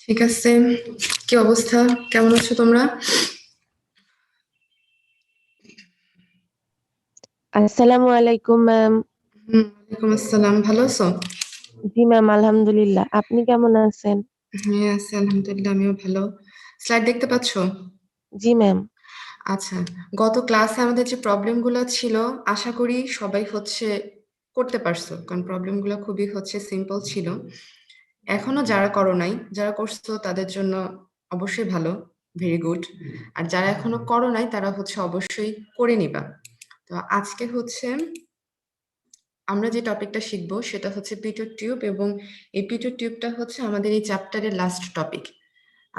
ঠিক আছে, কি অবস্থা, কেমন আছো তোমরা? আসসালামু আলাইকুম ম্যাম। ওয়ালাইকুম আসসালাম, ভালো আছো? জি ম্যাম, আলহামদুলিল্লাহ। আপনি কেমন আছেন? হ্যাঁ আছি আলহামদুলিল্লাহ, আমিও ভালো। স্লাইড দেখতে পাচ্ছো? জি ম্যাম। আচ্ছা, গত ক্লাসে আমাদের যে প্রবলেমগুলো ছিল আশা করি সবাই করতে পারছো, কারণ প্রবলেমগুলো খুবই সিম্পল ছিল। এখনো যারা করো নাই, যারা করছো তাদের জন্য অবশ্যই ভালো, ভেরি গুড। আর যারা এখনো করো নাই তারা অবশ্যই করে নিবা। তো আজকে আমরা যে টপিকটা শিখবো সেটা পিটোর টিউব, এবং এই পিটোর টিউবটা আমাদের এই চ্যাপ্টারের লাস্ট টপিক।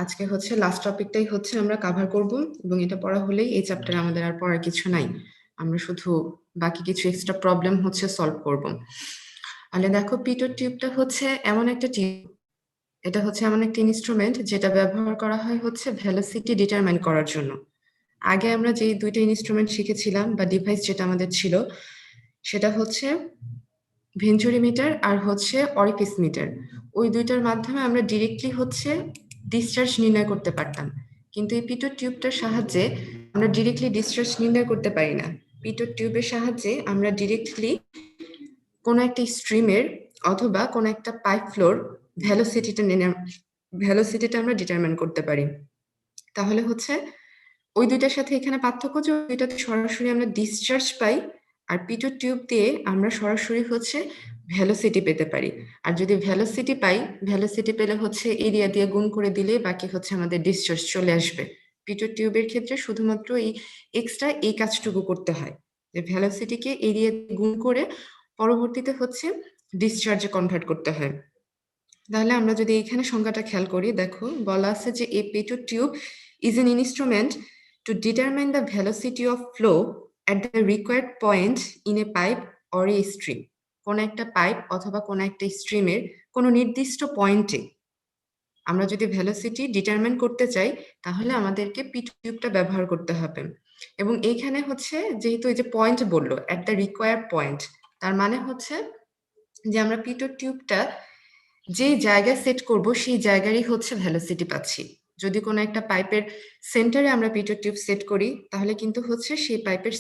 আজকে লাস্ট টপিকটাই আমরা কাভার করব, এবং এটা পড়া হলেই এই চ্যাপ্টারে আমাদের আর পড়ার কিছু নাই। আমরা শুধু বাকি কিছু এক্সট্রা প্রবলেম সলভ করব। তাহলে দেখো, পিটোর টিউবটা এমন একটা টিউব, এটা এমন একটা ইনস্ট্রুমেন্ট যেটা ব্যবহার করা হয় ভেলোসিটি ডিটারমাইন করার জন্য। আগে আমরা যে দুইটা ইনস্ট্রুমেন্ট শিখেছিলাম বা ডিভাইস যেটা আমাদের ছিল, সেটা ভেঞ্চুরিমিটার আর অরিফিস মিটার। ওই দুইটার মাধ্যমে আমরা ডিরেক্টলি ডিসচার্জ নির্ণয় করতে পারতাম, কিন্তু এই পিটোর টিউবটার সাহায্যে আমরা ডিরেক্টলি ডিসচার্জ নির্ণয় করতে পারি না। পিটোর টিউবের সাহায্যে আমরা ডিরেক্টলি কোনো একটা স্ট্রিমের অথবা কোনো একটা পাইপ ফ্লোর ভ্যালোসিটিটা আমরা ডিটারমাইন করতে পারি। তাহলে ওই দুইটার সাথে এখানে পার্থক্য যে ওইটাতে সরাসরি আমরা ডিসচার্জ পাই, আর পিটোর টিউব দিয়ে আমরা সরাসরি ভ্যালোসিটি পেতে পারি। আর যদি ভ্যালোসিটি পাই, ভ্যালোসিটি পেলে এরিয়া দিয়ে গুণ করে দিলে বাকি আমাদের ডিসচার্জ চলে আসবে। পিটোর টিউবের ক্ষেত্রে শুধুমাত্র এই এক্সট্রা এই কাজটুকু করতে হয়, যে ভ্যালোসিটিকে এরিয়া গুণ করে পরবর্তীতে ডিসচার্জে কনভার্ট করতে হয়। তাহলে আমরা যদি এখানে সংজ্ঞাটা খেয়াল করি, দেখো বলা আছে যে এ পিটোর tube is an instrument to determine the velocity of flow at the required point in a pipe or a stream. কোন একটা পাইপ অথবা কোন একটা স্ট্রিমের কোনো নির্দিষ্ট পয়েন্টে আমরা যদি ভেলোসিটি ডিটারমাইন করতে চাই, তাহলে আমাদেরকে পিটোর টিউবটা ব্যবহার করতে হবে। এবং এইখানে যেহেতু এই যে পয়েন্ট বললো, at the required point, তার মানে যে আমরা পিটোর টিউবটা যে জায়গায় সেট করব সেই জায়গারই ভেলোসিটি পাচ্ছি। যদি কোনো একটা পাইপের সেন্টারে আমরা পিটোর টিউব সেট করি, তাহলে কিন্তু সেই পাইপের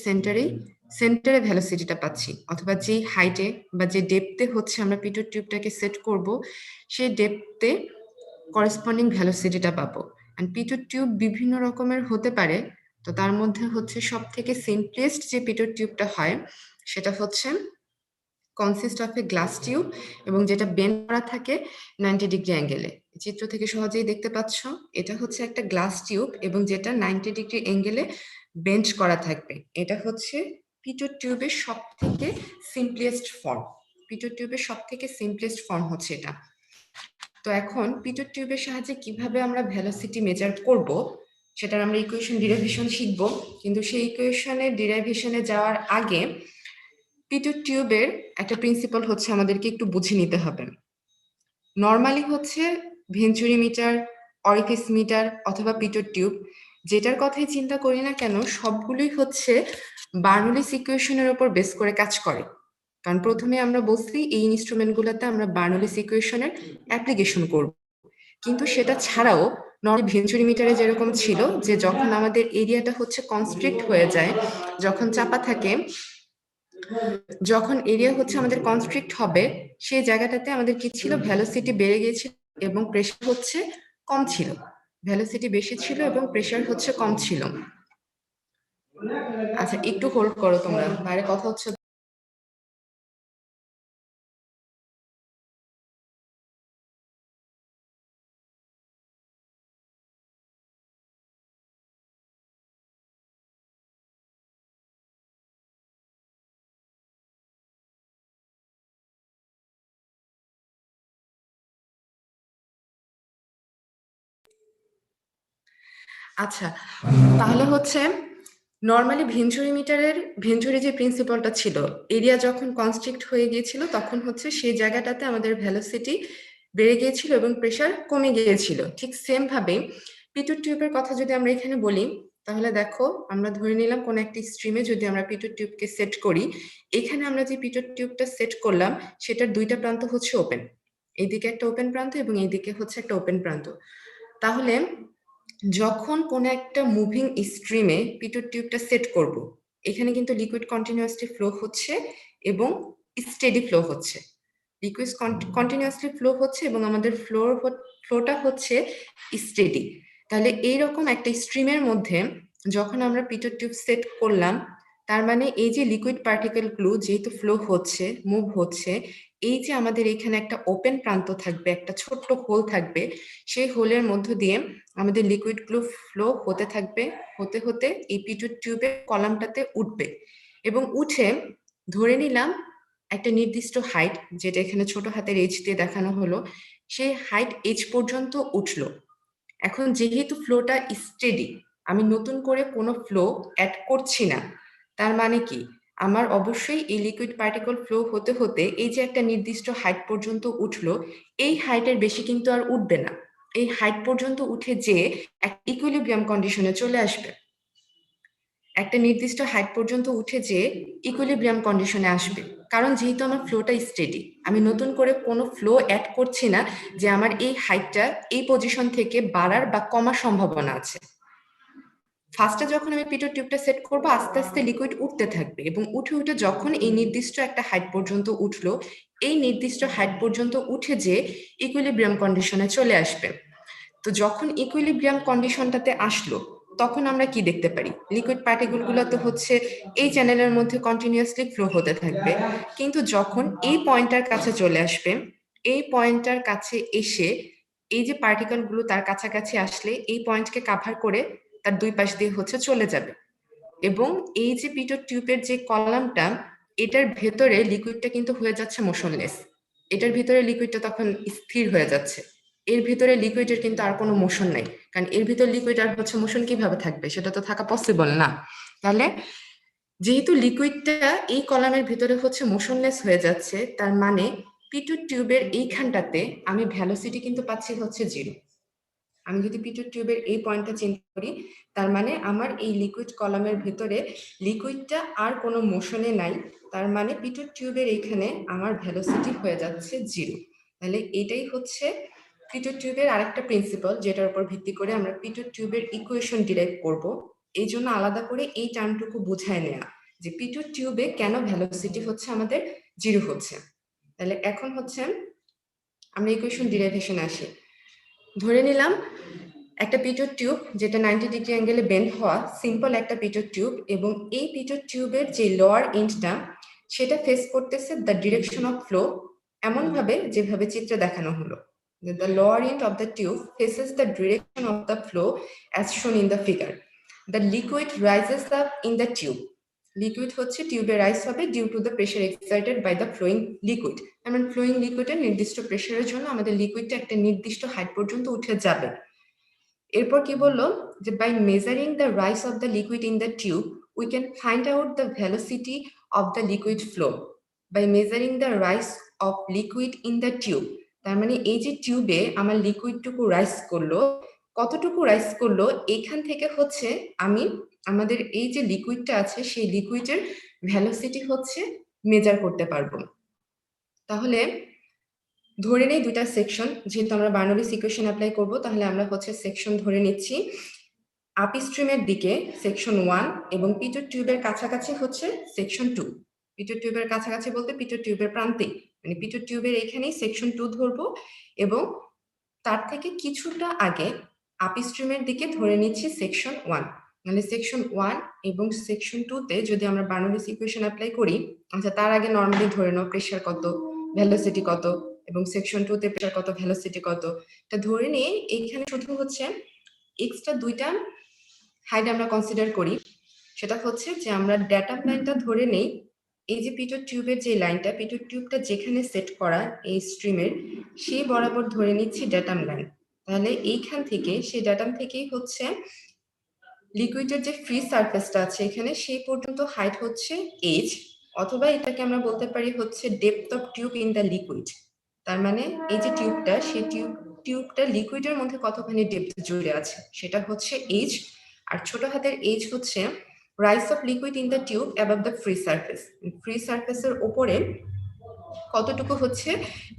সেন্টারে ভেলোসিটিটা পাচ্ছি, অথবা যে হাইটে বা যে ডেপথে আমরা পিটোর টিউবটাকে সেট করব, সেই ডেপথে করেসপন্ডিং ভেলোসিটিটা পাবো। এন্ড পিটোর টিউব বিভিন্ন রকমের হতে পারে, তো তার মধ্যে সব থেকে সিম্পলেস্ট যে পিটোর টিউবটা হয় সেটা consist of a glass tube, এবং যেটা বেন্ড করা থাকে 90 ডিগ্রি অ্যাঙ্গেলে। চিত্র থেকে সহজেই দেখতে পাচ্ছ, এটা একটা গ্লাস টিউব এবং যেটা 90 ডিগ্রি অ্যাঙ্গেলে বেন্ড করা থাকবে। এটা পিটোর টিউবের সব থেকে সিম্পলেস্ট ফর্ম। পিটোর টিউবের সব থেকে সিম্পলেস্ট ফর্ম এটা। তো এখন পিটোর টিউবের সাহায্যে কিভাবে আমরা ভেলোসিটি মেজার করব সেটার আমরা ইকুয়েশন ডিরাইভেশন শিখব, কিন্তু সেই ইকুয়েশনের ডিরাইভেশনে যাওয়ার আগে পিটোর টিউবের একটা প্রিন্সিপাল আমাদেরকে একটু বুঝে নিতে হবে। নর্মালি ভেঞ্চুরিমিটার, অরিফিস মিটার অথবা পিটোর টিউব, যেটার কথাই চিন্তা করি না কেন, সবগুলোই বার্নৌলিস ইকুয়েশনের উপর বেস করে কাজ করে। কারণ প্রথমে আমরা বলছি এই ইনস্ট্রুমেন্টগুলোতে আমরা বার্নৌলিস ইকুয়েশনের অ্যাপ্লিকেশন করব, কিন্তু সেটা ছাড়াও নর্মাল ভেঞ্চুরিমিটারে যেরকম ছিল যে যখন আমাদের এরিয়াটা কনস্ট্রিক্ট হয়ে যায়, যখন চাপা থাকে, যখন এরিয়া আমাদের কনস্ট্রিক্ট হবে, সেই জায়গাটাতে আমাদের কি ছিল, ভেলোসিটি বেড়ে গিয়েছিল এবং প্রেসার কম ছিল। ভেলোসিটি বেশি ছিল এবং প্রেসার কম ছিল। আচ্ছা, একটু হোল্ড করো, তোমরা বাইরে কথা হচ্ছে। আচ্ছা, তাহলে নর্মালি ভেঞ্চুরি যে প্রিন্সিপালটা ছিল, এরিয়া যখন কনস্ট্রিক্ট হয়ে গিয়েছিল তখন সেই জায়গাটাতে আমাদের ভেলোসিটি বেড়ে গিয়েছিল এবং প্রেসার কমে গিয়েছিল। ঠিক সেম ভাবে পিটোর টিউবের কথা যদি আমরা এখানে বলি, তাহলে দেখো আমরা ধরে নিলাম কোন একটা স্ট্রিমে যদি আমরা পিটোর টিউবকে সেট করি, এখানে আমরা যে পিটোর টিউবটা সেট করলাম সেটার দুইটা প্রান্ত ওপেন। এইদিকে একটা ওপেন প্রান্ত এবং এইদিকে হচ্ছে একটা ওপেন প্রান্ত। তাহলে যখন কোনো একটা মুভিং স্ট্রিমে পিটুট টিউবটা সেট করব, এখানে কিন্তু লিকুইড কন্টিনিউয়াসলি ফ্লো হচ্ছে এবং স্টেডি ফ্লো হচ্ছে। লিকুইড কন্টিনিউয়াসলি ফ্লো হচ্ছে এবং আমাদের ফ্লোটা হচ্ছে স্টেডি। তাহলে এইরকম একটা স্ট্রিমের মধ্যে যখন আমরা পিটুট টিউব সেট করলাম, তার মানে এই যে লিকুইড পার্টিকেলগুলো যেহেতু ফ্লো হচ্ছে, মুভ হচ্ছে, এই যে আমাদের এখানে একটা ওপেন প্রান্ত থাকবে, একটা ছোট্ট হোল থাকবে, সেই হোলের মধ্য দিয়ে আমাদের লিকুইডগুলো ফ্লো হতে থাকবে, হতে হতে এই পিটুট টিউবের কলামটাতে উঠবে এবং উঠে ধরে নিলাম একটা নির্দিষ্ট হাইট, যেটা এখানে ছোট হাতের এইচ দিয়ে দেখানো হলো, সেই হাইট এইচ পর্যন্ত উঠলো। এখন যেহেতু ফ্লোটা স্টেডি, আমি নতুন করে কোনো ফ্লো অ্যাড করছি না, তার মানে কি আমার অবশ্যই এই লিকুইড পার্টিকল ফ্লো হতে হতে এই যে একটা নির্দিষ্ট হাইট পর্যন্ত উঠলো, এই হাইটের বেশি কিন্তু আর উঠবে না। এই হাইট পর্যন্ত উঠে যে এক ইকুইলিব্রিয়াম কন্ডিশনে চলে আসবে, একটা নির্দিষ্ট হাইট পর্যন্ত উঠে যে ইকুইলিব্রিয়াম কন্ডিশনে আসবে। কারণ যেহেতু আমার ফ্লোটা স্টেডি, আমি নতুন করে কোনো ফ্লো অ্যাড করছি না যে আমার এই হাইটটা এই পজিশন থেকে বাড়ার বা কমার সম্ভাবনা আছে। ফার্স্টে যখন আমি পিটুট টিউবটা সেট করব, আস্তে আস্তে লিকুইড উঠতে থাকবে এবং উঠে উঠে যখন এই নির্দিষ্ট একটা হাইট পর্যন্ত উঠলো, এই নির্দিষ্ট হাইট পর্যন্ত উঠে যে ইকুইলিব্রিয়াম কন্ডিশনে চলে আসবে। তো যখন ইকুইলিব্রিয়াম কন্ডিশনটাতে আসলো, তখন আমরা কি দেখতে পারি? লিকুইড পার্টিকেলগুলো তো হচ্ছে এই চ্যানেলের মধ্যে কন্টিনিউয়াসলি ফ্লো হতে থাকবে, কিন্তু যখন এই পয়েন্টটার কাছে চলে আসবে, এই পয়েন্টটার কাছে এসে এই যে পার্টিকেলগুলো তার কাছাকাছি আসলে এই পয়েন্টকে কাভার করে তার দুই পাশ দিয়ে হচ্ছে চলে যাবে এবং এই যে পিটুট টিউবের যে কলামটা, এটার ভেতরে লিকুইডটা কিন্তু হয়ে যাচ্ছে মোশনলেস। এটার ভিতরে লিকুইডটা তখন স্থির হয়ে যাচ্ছে। এর ভিতরে লিকুইডের কিন্তু আর কোনো মোশন নাই, কারণ এর ভিতর লিকুইড আর হচ্ছে মোশন কিভাবে থাকবে, সেটা তো থাকা পসিবল না। তাহলে যেহেতু লিকুইডটা এই কলামের ভিতরে হচ্ছে মোশনলেস হয়ে যাচ্ছে, তার মানে পিটুট টিউবের এইখানটাতে আমি ভ্যালোসিটি কিন্তু পাচ্ছি হচ্ছে 0। আমি যদি পিটুট টিউবের এই পয়েন্টটা চিন্তা করি, তার মানে আমার এই লিকুইড কলামের ভিতরে লিকুইডটা আর কোনো মোশনে নাই, তার মানে পিটুট টিউবের এইখানে আমার ভ্যালোসিটি হয়ে যাচ্ছে 0। তাহলে এটাই হচ্ছে পিটুট টিউবের আরেকটা প্রিন্সিপাল, যেটার উপর ভিত্তি করে আমরা পিটুট টিউবের ইকুয়েশন ডিরাইভ করব। এই জন্য আলাদা করে এই টার্মটুকু বোঝায় নেওয়া যে পিটুট টিউবে কেন ভ্যালোসিটি হচ্ছে আমাদের 0 হচ্ছে। তাহলে এখন হচ্ছে আমরা ইকুয়েশন ডিরাইভেশন আসি। ধরে নিলাম একটা পিটুট টিউব, যেটা 90 ডিগ্রি অ্যাঙ্গেলে বেন্ড হওয়া সিম্পল একটা পিটুট টিউব, এবং এই পিটুট টিউবের যে লোয়ার এন্ডটা, সেটা ফেস করতেছে দ্য ডিরেকশন অফ ফ্লো এমন ভাবে যেভাবে চিত্রে দেখানো হলো। The lower end of the tube faces the direction of the flow as shown in the figure. The liquid rises up in the tube. Liquid হচ্ছে টিউবে রাইজ হবে due to the pressure exerted by the flowing liquid. মানে flowing লিকুইডের নির্দিষ্ট প্রেশারের জন্য আমাদের লিকুইডটা একটা নির্দিষ্ট হাইট পর্যন্ত উঠে যাবে। এরপর কি বললো যে by measuring the rise of the liquid in the tube we can find out the velocity of the liquid flow by measuring the rise of liquid in the tube. তার মানে এই যে টিউবে আমার লিকুইডটুকু রাইজ করলো, কতটুকু রাইজ করলো, এখান থেকে হচ্ছে আমি আমাদের এই যে লিকুইডটা আছে সেই লিকুইডের ভ্যালোসিটি হচ্ছে মেজার করতে পারবো। তাহলে ধরে নেই দুইটা সেকশন, যেহেতু আমরা বার্নৌলিস ইকুয়েশন অ্যাপ্লাই করব, তাহলে আমরা হচ্ছে সেকশন ধরে নিচ্ছি আপস্ট্রিমের দিকে সেকশন 1 এবং পিটুট টিউবের কাছাকাছি হচ্ছে সেকশন 2। পিটুট টিউবের কাছাকাছি বলতে পিটুট টিউবের প্রান্তে, মানে পিটুট টিউবের এখানেই সেকশন 2 ধরবো, এবং তার থেকে কিছুটা আগে আপস্ট্রিমের দিকে ধরে নিচ্ছি সেকশন 1। মানে সেকশন 1 এবং সেকশন 2 তে যদি আমরা বার্নৌলিস ইকুয়েশন অ্যাপ্লাই করি, আচ্ছা তার আগে নরমালি ধরে নাও প্রেসার কত, ভ্যালোসিটি কত, এবং সেকশন 2 তে প্রেসার কত, ভ্যালোসিটি কত, এটা ধরে নিয়ে এইখানে শুধু হচ্ছে এক্সট্রা দুইটা হাইট আমরা কনসিডার করি। সেটা হচ্ছে যে আমরা ড্যাটাম লাইনটা ধরে নেই, এই যে পিটুট টিউবের যে লাইনটা, পিটুট টিউবটা যেখানে সেট করা এই স্ট্রিমের, সেই বরাবর ধরে নিচ্ছি ড্যাটাম লাইন। তাহলে এইখান থেকে, সেই ড্যাটাম থেকেই হচ্ছে লিকুইডের যে ফ্রি সারফেসটা আছে এখানে, সেই পর্যন্ত হাইট হচ্ছে এইচ, অথবা এটাকে আমরা বলতে পারি হচ্ছে depth of tube in the liquid. তার মানে এই যে টিউবটা, সেই টিউবটা লিকুইডের মধ্যে কতখানি ডেপথ জুড়ে আছে সেটা হচ্ছে এইচ। আর ছোট হাতের এইচ হচ্ছে rise of liquid in the tube above the free surface. Free সারফেসের ওপরে কতটুকু হচ্ছে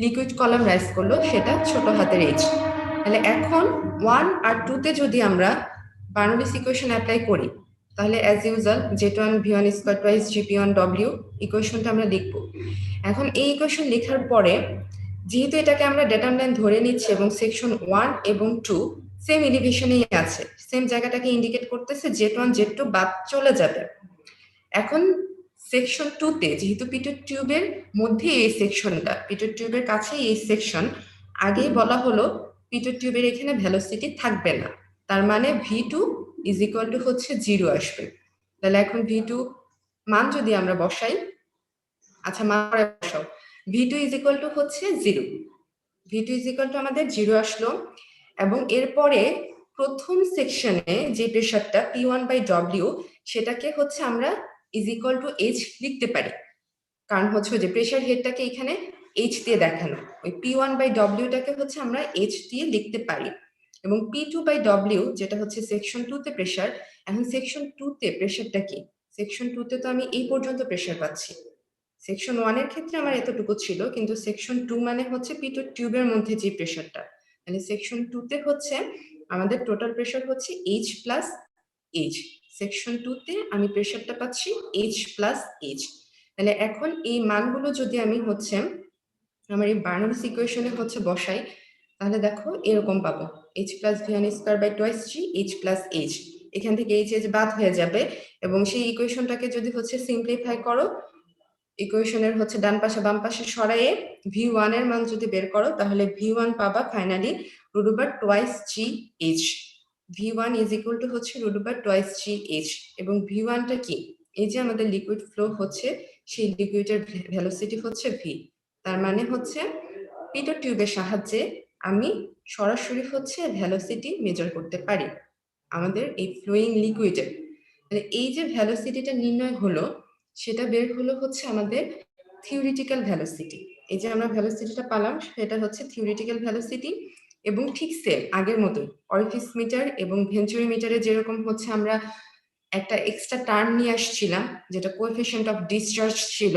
লিকুইড কলাম রাইজ করলো সেটা ছোট হাতের h। তাহলে এখন 1 আর 2 তে যদি আমরা বার্নৌলিস ইকুয়েশন অ্যাপ্লাই করি তাহলে as usual z1 v1 square twice gp1 w ইকুয়েশনটা আমরা লিখব। এখন এই ইকুয়েশন লেখার পরে যেহেতু এটাকে আমরা ডেটাম লাইন ধরে নিচ্ছি এবং সেকশন 1 এবং 2 সেম এলিভেশনেই আছে, সেম জায়গাটাকে ইন্ডিকেট করতেছে z1 z2 বাদ চলে যাবে। এখন সেকশন 2 তে যেহেতু পিটো টিউবের মধ্যে এই সেকশনটা, পিটো টিউবের কাছে এই সেকশন, আগেই বলা হলো পিটো টিউবের এখানে ভেলোসিটি থাকবে না, তার মানে v2 ইজ ইকুয়াল টু হচ্ছে 0 আসবে। তাহলে এখন v2 মান যদি আমরা বসাই, আচ্ছা মান বসাও, v2 ইজ ইকুয়াল টু হচ্ছে 0, v2 ইজ ইকুয়াল টু আমাদের 0 আসলো। এবং এরপরে প্রথম সেকশনে যে প্রেশারটা P1/W সেটাকে হচ্ছে আমরা ইজ ইকুয়াল টু h লিখতে পারি, কারণ হচ্ছে যে প্রেশার হেডটাকে এখানে h দিয়ে দেখানো, ওই P1/W টাকে হচ্ছে আমরা h দিয়ে লিখতে পারি। এবং P2/W যেটা হচ্ছে সেকশন 2 তে প্রেশার, এখন সেকশন 2 তে প্রেশারটা কি, সেকশন 2 তে তো আমি এই পর্যন্ত প্রেশার পাচ্ছি, সেকশন 1 এর ক্ষেত্রে আমার এতটুকু ছিল, কিন্তু সেকশন 2 মানে হচ্ছে পিটো টিউবের মধ্যে যে প্রেশারটা, মানে সেকশন 2 তে হচ্ছে আমাদের টোটাল প্রেশার হচ্ছে h প্লাস h, সেকশন 2 তে আমি প্রেশারটা পাচ্ছি h প্লাস h। তাহলে এখন এই মানগুলো যদি আমি হচ্ছে আমার এই বার্নৌলিস ইকুয়েশনে হচ্ছে বসাই, তাহলে দেখো এরকম পাবো h plus v1 square by twice g h plus h, এখান থেকে h বাদ হয়ে যাবে এবং সেই ইকুয়েশনটাকে যদি হচ্ছে সিম্পলিফাই করো, ইকুয়েশনের হচ্ছে ডান পাশে বাম পাশে সরাইয়ে v1 এর মান যদি বের করো তাহলে v1 পাবা finally root over twice g h, v1 is equal to হচ্ছে root over twice g h. এবং v1 টা কি, এই যে আমাদের লিকুইড ফ্লো হচ্ছে সেই লিকুইডের ভেলোসিটি হচ্ছে v, তার মানে হচ্ছে পিটো টিউবের সাহায্যে আমি সরাসরি হচ্ছে ভেলোসিটি মেজার করতে পারি আমাদের এই ফ্লোয়িং লিকুইডের। মানে এই যে ভেলোসিটিটা নির্ণয় হলো সেটা বের হলো হচ্ছে আমাদের থিওরিটিক্যাল ভেলোসিটি। এই যে আমরা ভেলোসিটিটা পেলাম সেটা হচ্ছে থিওরিটিক্যাল ভেলোসিটি। এবং ঠিক সেম আগের মতোই অরিফিস মিটার এবং ভেঞ্চুরি মিটারে যেরকম হচ্ছে আমরা একটা এক্সট্রা টার্ম নিয়ে আসছিলাম যেটা কোএফিসিয়েন্ট অফ ডিসচার্জ ছিল,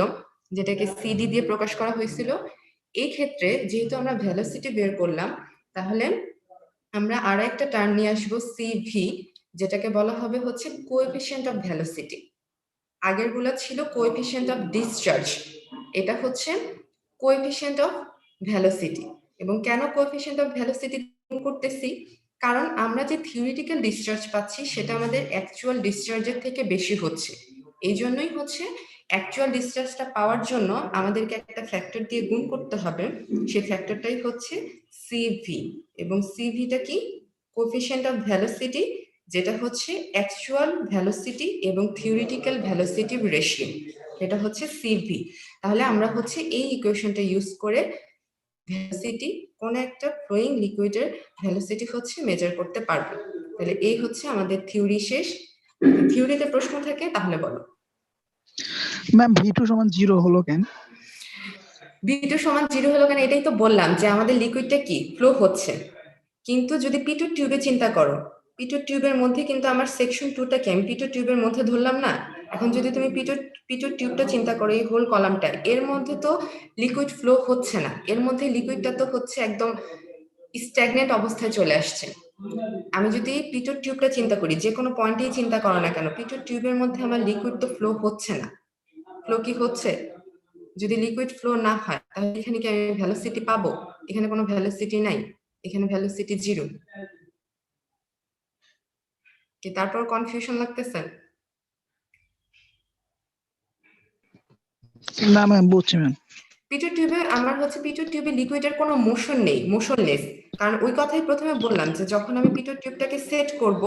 যেটাকে সিডি দিয়ে প্রকাশ করা হয়েছিল, এই ক্ষেত্রে যেহেতু আমরা ভেলোসিটি বের করলাম তাহলে আমরা আরো একটা টার্ম নিয়ে আসবো সিভি, যেটাকে বলা হবে হচ্ছে কোএফিসিয়েন্ট অফ ভেলোসিটি। আগেরগুলা ছিল কোএফিসিয়েন্ট অফ ডিসচার্জ, এটা হচ্ছে কোএফিসিয়েন্ট অফ ভেলোসিটি। এবং কেন কোএফিসিয়েন্ট অফ ভেলোসিটি করতেছি, কারণ আমরা যে থিওরিটিক্যাল ডিসচার্জ পাচ্ছি সেটা আমাদের অ্যাকচুয়াল ডিসচার্জের থেকে বেশি হচ্ছে, এই জন্যই হচ্ছে অ্যাকচুয়াল ডিসচার্জটা পাওয়ার জন্য আমাদেরকে একটা ফ্যাক্টর দিয়ে গুণ করতে হবে, সেই ফ্যাক্টরটাই হচ্ছে সিভি। এবং সিভিটা কি, কোএফিসিয়েন্ট অফ ভেলোসিটি, যেটা হচ্ছে অ্যাকচুয়াল ভেলোসিটি এবং থিওরিটিক্যাল ভেলোসিটি রেশিও, এটা হচ্ছে সিভি। তাহলে আমরা হচ্ছে এই ইকুয়েশনটা ইউজ করে ভেলোসিটি কোন একটা ফ্লোয়িং লিকুইডের ভেলোসিটি হচ্ছে মেজার করতে পারবো। তাহলে এই হচ্ছে আমাদের থিওরি শেষ। থিওরিতে প্রশ্ন থাকে তাহলে বলো। ম্যাম v2 সমান 0 হলো কেন? v2 সমান 0 হলো কেন, এটাই তো বললাম যে আমাদের লিকুইডটা কি ফ্লো হচ্ছে, কিন্তু যদি পিটো টিউবে চিন্তা করো, পিটো টিউবের মধ্যে কিন্তু আমার সেকশন 2টাকে আমি পিটো টিউবের মধ্যে ধরলাম না, এখন যদি তুমি পিটো টিউবটা চিন্তা করো, এই হোল কলামটা, এর মধ্যে তো লিকুইড ফ্লো হচ্ছে না, এর মধ্যে লিকুইডটা তো হচ্ছে একদম স্ট্যাগনেন্ট অবস্থায় চলে আসছে। আমি যদি পিটো টিউবটা চিন্তা করি, যে কোনো পয়েন্টেই চিন্তা করো না কেন, পিটো টিউবের মধ্যে আমার লিকুইড তো ফ্লো হচ্ছে না, ফ্লো কি হচ্ছে, যদি লিকুইড ফ্লো না হয় তাহলে এখানে কি আমি ভেলোসিটি পাবো, এখানে কোনো ভেলোসিটি নাই, এখানে ভেলোসিটি 0 কি। তারপর কনফিউশন লাগতেছে? না ম্যাম বুঝছি ম্যাম। পিটো টিউবে আমার হচ্ছে পিটো টিউবে লিকুইডের কোনো মোশন নেই, মোশনলেস, কারণ ওই কথাই প্রথমে বললাম যে যখন আমি পিটো টিউবটাকে সেট করব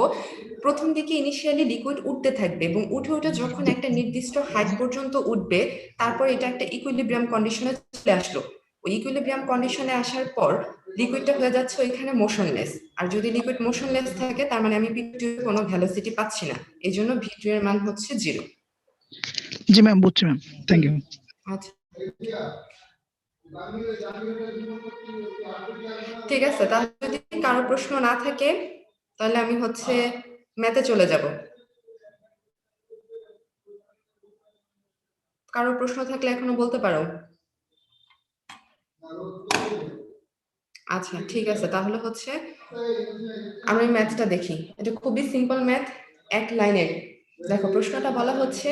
প্রথম দিকে ইনিশিয়ালি লিকুইড উঠতে থাকবে এবং উঠে উঠে যখন একটা নির্দিষ্ট হাইট পর্যন্ত উঠবে তারপর এটা একটা ইকুইলিব্রিয়াম কন্ডিশনে চলে আসলো, ওই ইকুইলিব্রিয়াম কন্ডিশনে আসার পর লিকুইডটা হয়ে যাচ্ছে ওইখানে মোশনলেস। আর যদি লিকুইড মোশনলেস থাকে তার মানে আমি পিটো টিউবে কোনো ভেলোসিটি পাচ্ছি না, এই জন্য v2 এর মান হচ্ছে 0। জি ম্যাম বুঝছি ম্যাম, থ্যাংক ইউ। আচ্ছা ঠিক আছে, তাহলে যদি কারো প্রশ্ন না থাকে তাহলে আমি হচ্ছে ম্যাথে চলে যাব। কারো প্রশ্ন থাকলে এখনো বলতে পারো। আচ্ছা ঠিক আছে, তাহলে হচ্ছে আমরা এই ম্যাথটা দেখি। এটা খুবই সিম্পল ম্যাথ, এক লাইনের। দেখো প্রশ্নটা বলা হচ্ছে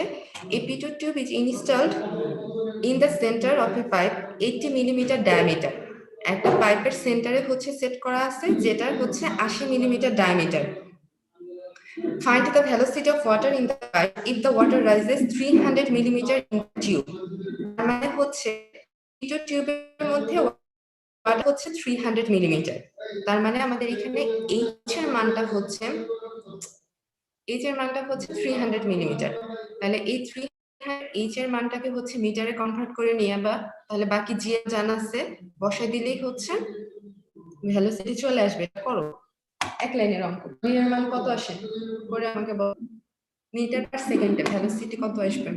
a pitot tube is installed in the center of a pipe 80 millimetre diameter. একটা পাইপের সেন্টারে হচ্ছে সেট করা আছে যেটার হচ্ছে 80 millimetre diameter. Find the velocity of water in the pipe if the water rises 300 millimeter in the tube. তার মানে হচ্ছে পিটট টিউবের মধ্যে ওয়াটার হচ্ছে 300 মিলিমিটার। তার মানে আমাদের এখানে এইচ এর মানটা হচ্ছে 300 মিলিমিটার। তাহলে এই 300 এইচ এর মানটাকে হচ্ছে মিটারে কনভার্ট করে নিয়ে বা তাহলে বাকি জি এর জানা আছে বসাই দিলেই হচ্ছে ভেলোসিটি চলে আসবে। করো এক লাইনের অঙ্ক। ভি এর মান কত আসে করে আমাকে বল। মিটার পার সেকেন্ডে ভেলোসিটি কত আসবে?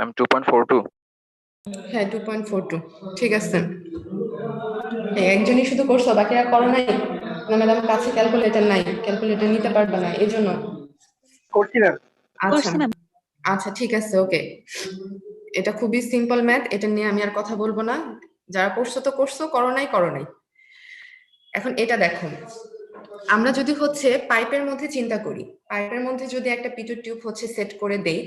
ম্যাম 2.42। হ্যাঁ 2.42 ঠিক আছে। একজনই শুধু করছো, বাকিরা করো নাই? না ম্যাডাম কাছে ক্যালকুলেটর নাই, ক্যালকুলেটর নিতে পারবে না এই জন্য করছি ম্যাম। আচ্ছা আচ্ছা ঠিক আছে ওকে। এটা খুবই সিম্পল ম্যাথ, এটা নিয়ে আমি আর কথা বলবো না। যারা করছো তো করছো, করো নাই করো নাই। এখন এটা দেখো, আমরা যদি হচ্ছে পাইপের মধ্যে চিন্তা করি, পাইপের মধ্যে যদি একটা পিটট টিউব হচ্ছে সেট করে দেই,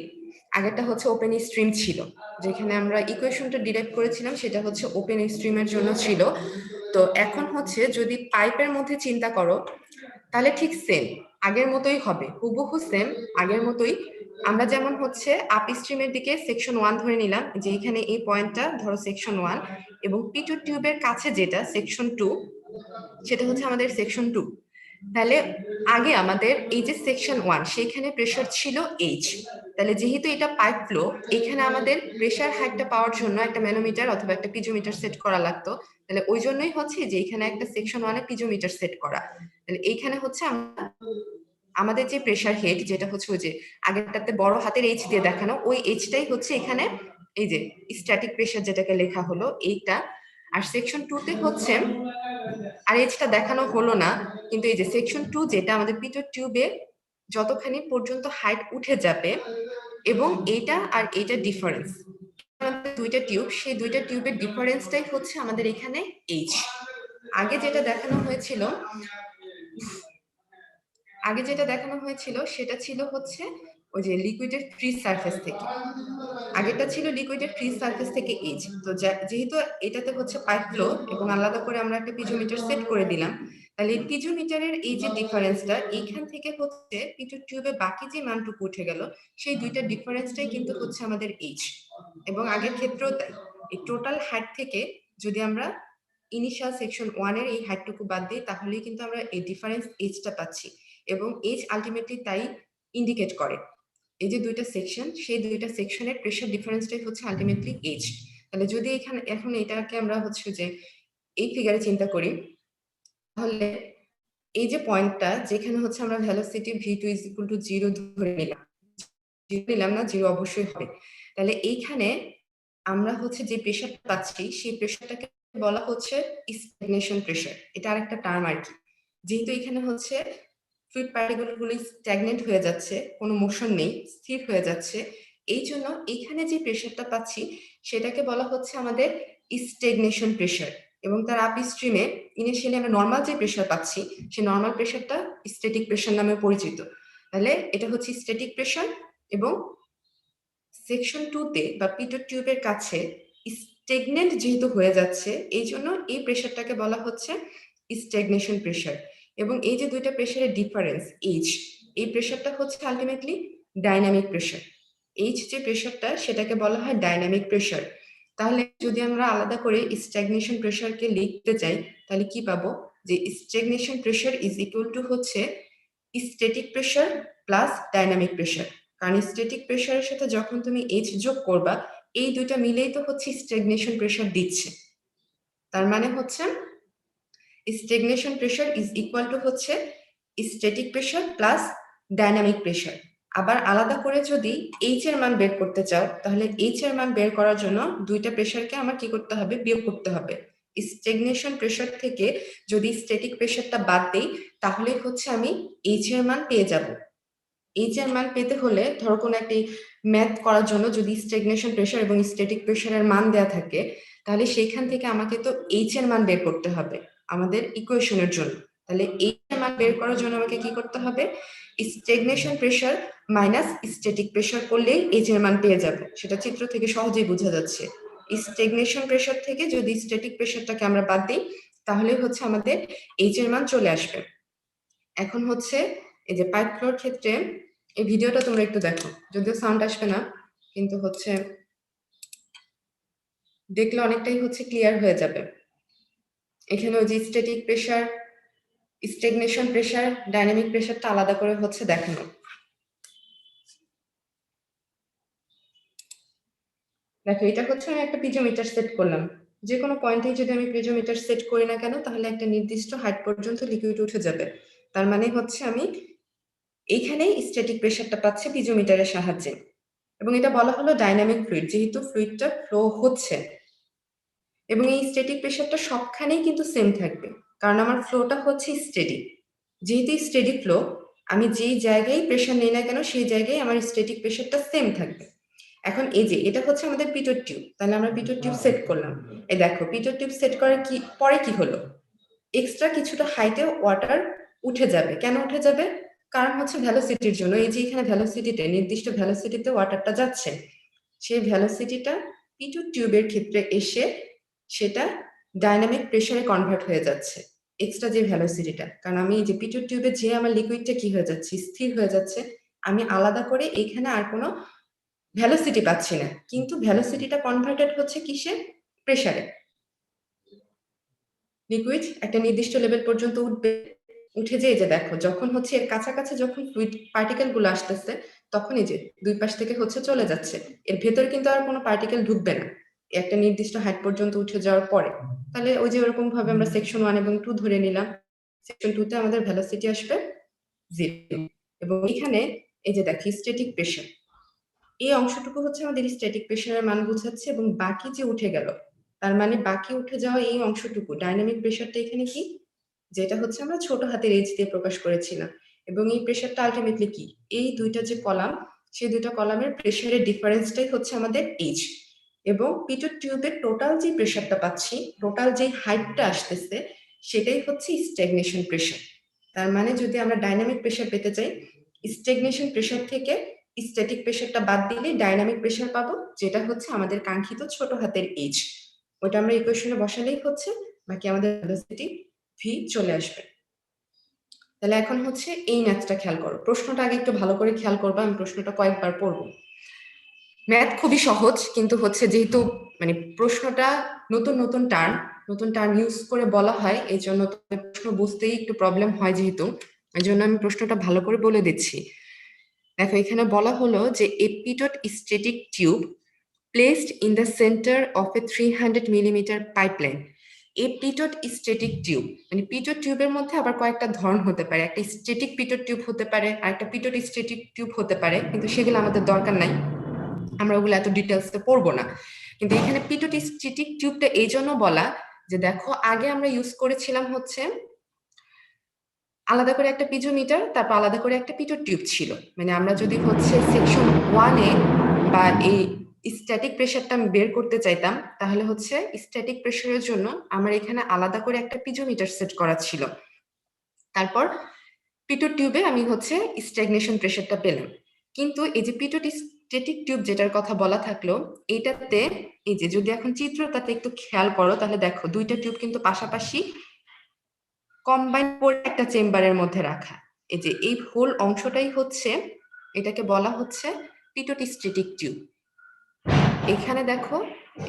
আগেরটা হচ্ছে ওপেন স্ট্রিম ছিল, যেখানে আমরা ইকুয়েশনটা ডিরাইভ করেছিলাম সেটা হচ্ছে ওপেন স্ট্রিমের জন্য ছিল। তো এখন হচ্ছে যদি পাইপের মধ্যে চিন্তা করো তাহলে ঠিক সেম আগের মতোই হবে, হুবহু সেম আগের মতোই। আমরা যেমন হচ্ছে আপ স্ট্রিমের দিকে সেকশন 1 ধরে নিলাম, যে এখানে এই পয়েন্টটা ধরো সেকশন 1, এবং পিটট টিউবের কাছে যেটা সেকশন 2 সেটা হচ্ছে আমাদের সেকশন 2। তাহলে আগে আমাদের এই যে সেকশন 1 সেখানে প্রেসার ছিল এইচ। তাহলে যেহেতু এটা পাইপ ফ্লো, এখানে আমাদের প্রেসার হাইটটা পাওয়ার জন্য একটা ম্যানোমিটার অথবা একটা পিজোমিটার সেট করা লাগতো। তাহলে ওই জন্যই হচ্ছে যে এখানে একটা সেকশন 1 এ পিজোমিটার সেট করা। তাহলে এইখানে হচ্ছে আমাদের যে প্রেসার হেড, যেটা হচ্ছে ওই যে আগেরটাতে বড় হাতের এইচ দিয়ে দেখানো, ওই এইচটাই হচ্ছে এখানে এই যে স্ট্যাটিক প্রেসার যেটাকে লেখা হলো এইটা। আর সেকশন 2 তে হচ্ছে আর এইচটা দেখানো হলো না, কিন্তু এই যে সেকশন 2 যেটা আমাদের পিটট টিউবে যতখানি পর্যন্ত হাইট উঠে যাবে, এবং এইটা আর এইটা ডিফারেন্স, দুইটা টিউব, সেই দুইটা টিউবের ডিফারেন্সটাই হচ্ছে আমাদের এখানে এইচ। আগে যেটা দেখানো হয়েছিল সেটা ছিল হচ্ছে ওই যে লিকুইডের ফ্রি সারফেস থেকে, আগেরটা ছিল লিকুইডের ফ্রি সারফেস থেকে এইচ। তো যেহেতু এটাতে হচ্ছে পাইপ ফ্লো এবং আলাদা করে আমরা একটা পিজোমিটার সেট করে দিলাম, তাহলে এই পিজোমিটারের এই যে ডিফারেন্সটা এইখান থেকে হচ্ছে পিটট টিউবে বাকি যে মানটুকু উঠে গেল, সেই দুইটা ডিফারেন্সটাই কিন্তু হচ্ছে আমাদের এইচ। এবং আগের ক্ষেত্রেও তাই, এই টোটাল হাইট থেকে যদি আমরা ইনিশিয়াল সেকশন 1 এর এই হাইটটুকু বাদ দিই, তাহলেই কিন্তু আমরা এই ডিফারেন্স এইচটা পাচ্ছি। এবং এইচ আলটিমেটলি তাই ইন্ডিকেট করে, এই যে দুইটা সেকশন, সেই দুইটা সেকশনের প্রেসার ডিফারেন্সটাই হচ্ছে আলটিমেটলি এইচ। তাহলে যদি এখন এটাকে আমরা হচ্ছে যে এই ফিগারে চিন্তা করি, তাহলে এই যে পয়েন্টটা যেখানে হচ্ছে আমরা ভেলোসিটি v2 = 0 ধরে নিলাম না, 0 অবশ্যই হবে। তাহলে এইখানে আমরা হচ্ছে যে প্রেসারটা পাচ্ছি সেই প্রেসারটাকে বলা হচ্ছে স্ট্যাগনেশন প্রেসার। এটা আরেকটা টার্ম আর কি। যেহেতু এখানে হচ্ছে ফ্লুইড পার্টিকেলগুলো স্ট্যাগনেন্ট হয়ে যাচ্ছে, কোনো মোশন নেই, স্থির হয়ে যাচ্ছে, এই জন্য এখানে যে প্রেসারটা পাচ্ছি সেটাকে বলা হচ্ছে আমাদের স্ট্যাগনেশন প্রেসার। এবং তার আপ স্ট্রিমে ইনিশিয়ালি আমরা নর্মাল যে প্রেসার পাচ্ছি সেই নর্মাল প্রেসারটা স্ট্যাটিক প্রেসার নামে পরিচিত। তাহলে এটা হচ্ছে স্ট্যাটিক প্রেসার, এবং সেকশন 2 তে বা পিটট টিউবের কাছে স্ট্যাগনেন্ট যেহেতু হয়ে যাচ্ছে, এই জন্য এই প্রেসারটাকে বলা হচ্ছে স্ট্যাগনেশন প্রেসার। এবং এই যে দুইটা প্রেসারের ডিফারেন্স এইচ, এই প্রেসারটা হচ্ছে আলটিমেটলি ডাইনামিক প্রেসার। এইচ যে প্রেসারটা সেটাকে বলা হয় ডাইনামিক প্রেসার। তাহলে যদি আমরা আলাদা করে স্ট্যাগনেশন প্রেসারকে লিখতে চাই, তাহলে কি পাবো, যে stagnation pressure is equal to হচ্ছে static pressure plus dynamic pressure. কারণ স্ট্যাটিক প্রেসারের সাথে যখন তুমি এইচ যোগ করবা, এই দুইটা মিলেই তো হচ্ছে স্ট্যাগনেশন প্রেশার দিচ্ছে। তার মানে হচ্ছে stagnation pressure is equal to হচ্ছে static pressure plus dynamic pressure. আবার আলাদা করে যদি এইচ এর মান বের করতে চাও, তাহলে এইচ এর মান বের করার জন্য দুইটা প্রেশারকে আমার কি করতে হবে, বিয়োগ করতে হবে। স্ট্যাগনেশন প্রেশার থেকে যদি স্ট্যাটিক প্রেশারটা বাদ দেই, তাহলে হচ্ছে আমি এইচ এর মান পেয়ে যাব। এইচ এর মান পেতে হলে ধরো কোনো একটি ম্যাথ করার জন্য যদি স্ট্যাগনেশন প্রেশার এবং স্ট্যাটিক প্রেশারের মান দেওয়া থাকে, তাহলে সেইখান থেকে আমাকে তো এইচ এর মান বের করতে হবে আমাদের ইকুয়েশনের জন্য। তাহলে এইচ এর মান বের করার জন্য আমাকে কি করতে হবে, stagnation pressure minus static pressure করলেই এইচ এর মান পেয়ে যাবে। সেটা চিত্র থেকে সহজেই বোঝা যাচ্ছে। স্ট্যাগনেশন প্রেশার থেকে যদি স্ট্যাটিক প্রেশারটাকে আমরা বাদ দিই, তাহলে হচ্ছে আমাদের এইচ এর মান চলে আসবে। এখন হচ্ছে এই যে পাইপ ফ্লোর ক্ষেত্রে এই ভিডিওটা তোমরা একটু দেখো, যদিও সাউন্ড আসবে না, কিন্তু হচ্ছে দেখলে অনেকটাই হচ্ছে ক্লিয়ার হয়ে যাবে। এখানে ওই যে static pressure, stagnation pressure, dynamic প্রেশারটা আলাদা করে হচ্ছে দেখানো। দেখো এটা হচ্ছে আমি একটা পিজোমিটার সেট করলাম। যে কোনো পয়েন্টেই যদি আমি পিজোমিটার সেট করি না কেন, তাহলে একটা নির্দিষ্ট হাইট পর্যন্ত লিকুইড উঠে যাবে। তার মানে হচ্ছে আমি এইখানেই স্ট্যাটিক প্রেশারটা পাচ্ছি পিজোমিটারের সাহায্যে। এবং এটা বলা হলো ডাইনামিক ফ্লুইড, যেহেতু ফ্লুইডটা ফ্লো হচ্ছে। এবং এই স্ট্যাটিক প্রেশারটা সবখানেই কিন্তু সেম থাকবে, কারণ আমার ফ্লোটা হচ্ছে স্টেডি। যেহেতু স্টেডি ফ্লো, আমি যেই জায়গায় প্রেশার নেই না কেন সেই জায়গায় আমার স্ট্যাটিক প্রেশারটা সেম থাকবে। এখন এই যে এটা হচ্ছে আমাদের পিটোর টিউব, তাহলে আমরা পিটোর টিউব সেট করলাম। এই দেখো পিটোর টিউব সেট করার কি পরে কি হলো, এক্সট্রা কিছুটা হাইটে ওয়াটার উঠে যাবে। কেন উঠে যাবে? কারণ হচ্ছে ভ্যালোসিটির জন্য। এই যে এখানে ভ্যালোসিটিতে, নির্দিষ্ট ভ্যালোসিটিতে ওয়াটারটা যাচ্ছে, সেই ভ্যালোসিটিটা পিটোর টিউবের ক্ষেত্রে এসে সেটা ডাইনামিক প্রেসারে কনভার্ট হয়ে যাচ্ছে। এক্সট্রা যে ভ্যালোসিটিটা, কারণ আমি এই যে পিটোর টিউবে যে আমার লিকুইডটা কি হয়ে যাচ্ছে, স্থির হয়ে যাচ্ছে। আমি আলাদা করে এখানে আর কোনো ভ্যালোসিটি পাচ্ছি না, কিন্তু ভ্যালোসিটিটা কনভার্টেড হচ্ছে কিসে, প্রেসারে। লিকুইড একটা নির্দিষ্ট লেভেল পর্যন্ত উঠবে, উঠে যে এই যে দেখো যখন হচ্ছে এর কাছাকাছি যখন ফ্লুইড পার্টিকেল গুলো আসতেছে, তখন এই যে দুই পাশ থেকে হচ্ছে চলে যাচ্ছে। এর ভেতর কিন্তু আর কোনো পার্টিকেল ঢুকবে না একটা নির্দিষ্ট হাইট পর্যন্ত উঠে যাওয়ার পরে। তাহলে ওই যে ওরকম ভাবে আমরা সেকশন 1 এবং 2 ধরে নিলাম। সেকশন 2 তে আমাদের ভেলোসিটি আসবে 0, এবং এখানে এই যে দেখি স্ট্যাটিক প্রেসার, এই অংশটুকু হচ্ছে আমাদের স্ট্যাটিক প্রেসারের মান বোঝাচ্ছে, এবং বাকি যে উঠে গেল, তার মানে বাকি উঠে যাওয়া এই অংশটুকু ডাইনামিক প্রেসারটা এখানে কি, যেটা হচ্ছে আমরা ছোট হাতের এইচ দিয়ে প্রকাশ করেছিলাম। এবং এই প্রেসারটা আলটিমেটলি কি, এই দুইটা যে কলাম, সেই দুইটা কলামের প্রেসারের ডিফারেন্সটাই হচ্ছে আমাদের এইচ। এবং পিটোর টিউবের টোটাল যে প্রেসারটা পাচ্ছি, টোটাল যে হাইটটা আসতেছে, সেটাই হচ্ছে স্ট্যাগনেশন প্রেসার। তার মানে যদি আমরা ডাইনামিক প্রেসার পেতে চাই, স্ট্যাগনেশন প্রেসার থেকে স্ট্যাটিক প্রেসারটা বাদ দিলে ডাইনামিক প্রেসার পাবো, যেটা হচ্ছে আমাদের কাঙ্ক্ষিত ছোট হাতের এইচ। ওটা আমরা ইকুয়েশনে বসালেই হচ্ছে বাকি আমাদের ভেলোসিটি ভি চলে আসবে। তাহলে এখন হচ্ছে এই ম্যাথটা খেয়াল করো, প্রশ্নটা আগে একটু ভালো করে খেয়াল করবো, আমি প্রশ্নটা কয়েকবার পড়বো। ম্যাথ খুবই সহজ, কিন্তু হচ্ছে যেহেতু মানে প্রশ্নটা নতুন নতুন টার্ম ইউজ করে বলা হয়, এই জন্য প্রশ্ন বুঝতেই একটু প্রবলেম হয়, যেহেতু এই জন্য আমি প্রশ্নটা ভালো করে বলে দিচ্ছি। দেখো এখানে বলা হলো যে a pitot static tube placed in the centre of a 300 millimetre pipeline. এই পিটোট স্ট্যাটিক টিউব, মানে পিটোট টিউবের মধ্যে আবার কয়েকটা ধরন হতে পারে, একটা স্ট্যাটিক পিটোট টিউব হতে পারে, আর একটা পিটোট স্ট্যাটিক টিউব হতে পারে, কিন্তু সেগুলো আমাদের দরকার নাই, আমরা ওগুলো এত ডিটেলসে পড়বো না। কিন্তু এখানে পিটোট স্ট্যাটিক টিউবটা এই জন্য বলা যে দেখো আগে আমরা ইউজ করেছিলাম হচ্ছে আলাদা করে একটা পিজোমিটার, তারপর আলাদা করে একটা পিটোট টিউব ছিল। মানে আমরা যদি হচ্ছে সেকশন 1-এ বা এই স্ট্যাটিক প্রেসারটা বের করতে চাইতাম, তাহলে হচ্ছে স্ট্যাটিক প্রেসারের জন্য আমার এখানে আলাদা করে একটা পিজোমিটার সেট করা ছিল। তারপর পিটোট টিউবে আমি হচ্ছে স্ট্যাগনেশন প্রেসারটা পেলাম। কিন্তু এই যে পিটোট স্ট্যাটিক টিউব যেটার কথা বলা থাকলো, এইটাতে এই যে যদি এখন চিত্রটাতে একটু খেয়াল করো, তাহলে দেখো দুইটা টিউব কিন্তু পাশাপাশি কম্বাইন করে একটা চেম্বারের মধ্যে রাখা। এই যে এই হোল অংশটাই হচ্ছে, এটাকে বলা হচ্ছে পিটোট স্ট্যাটিক টিউব। এখানে দেখো,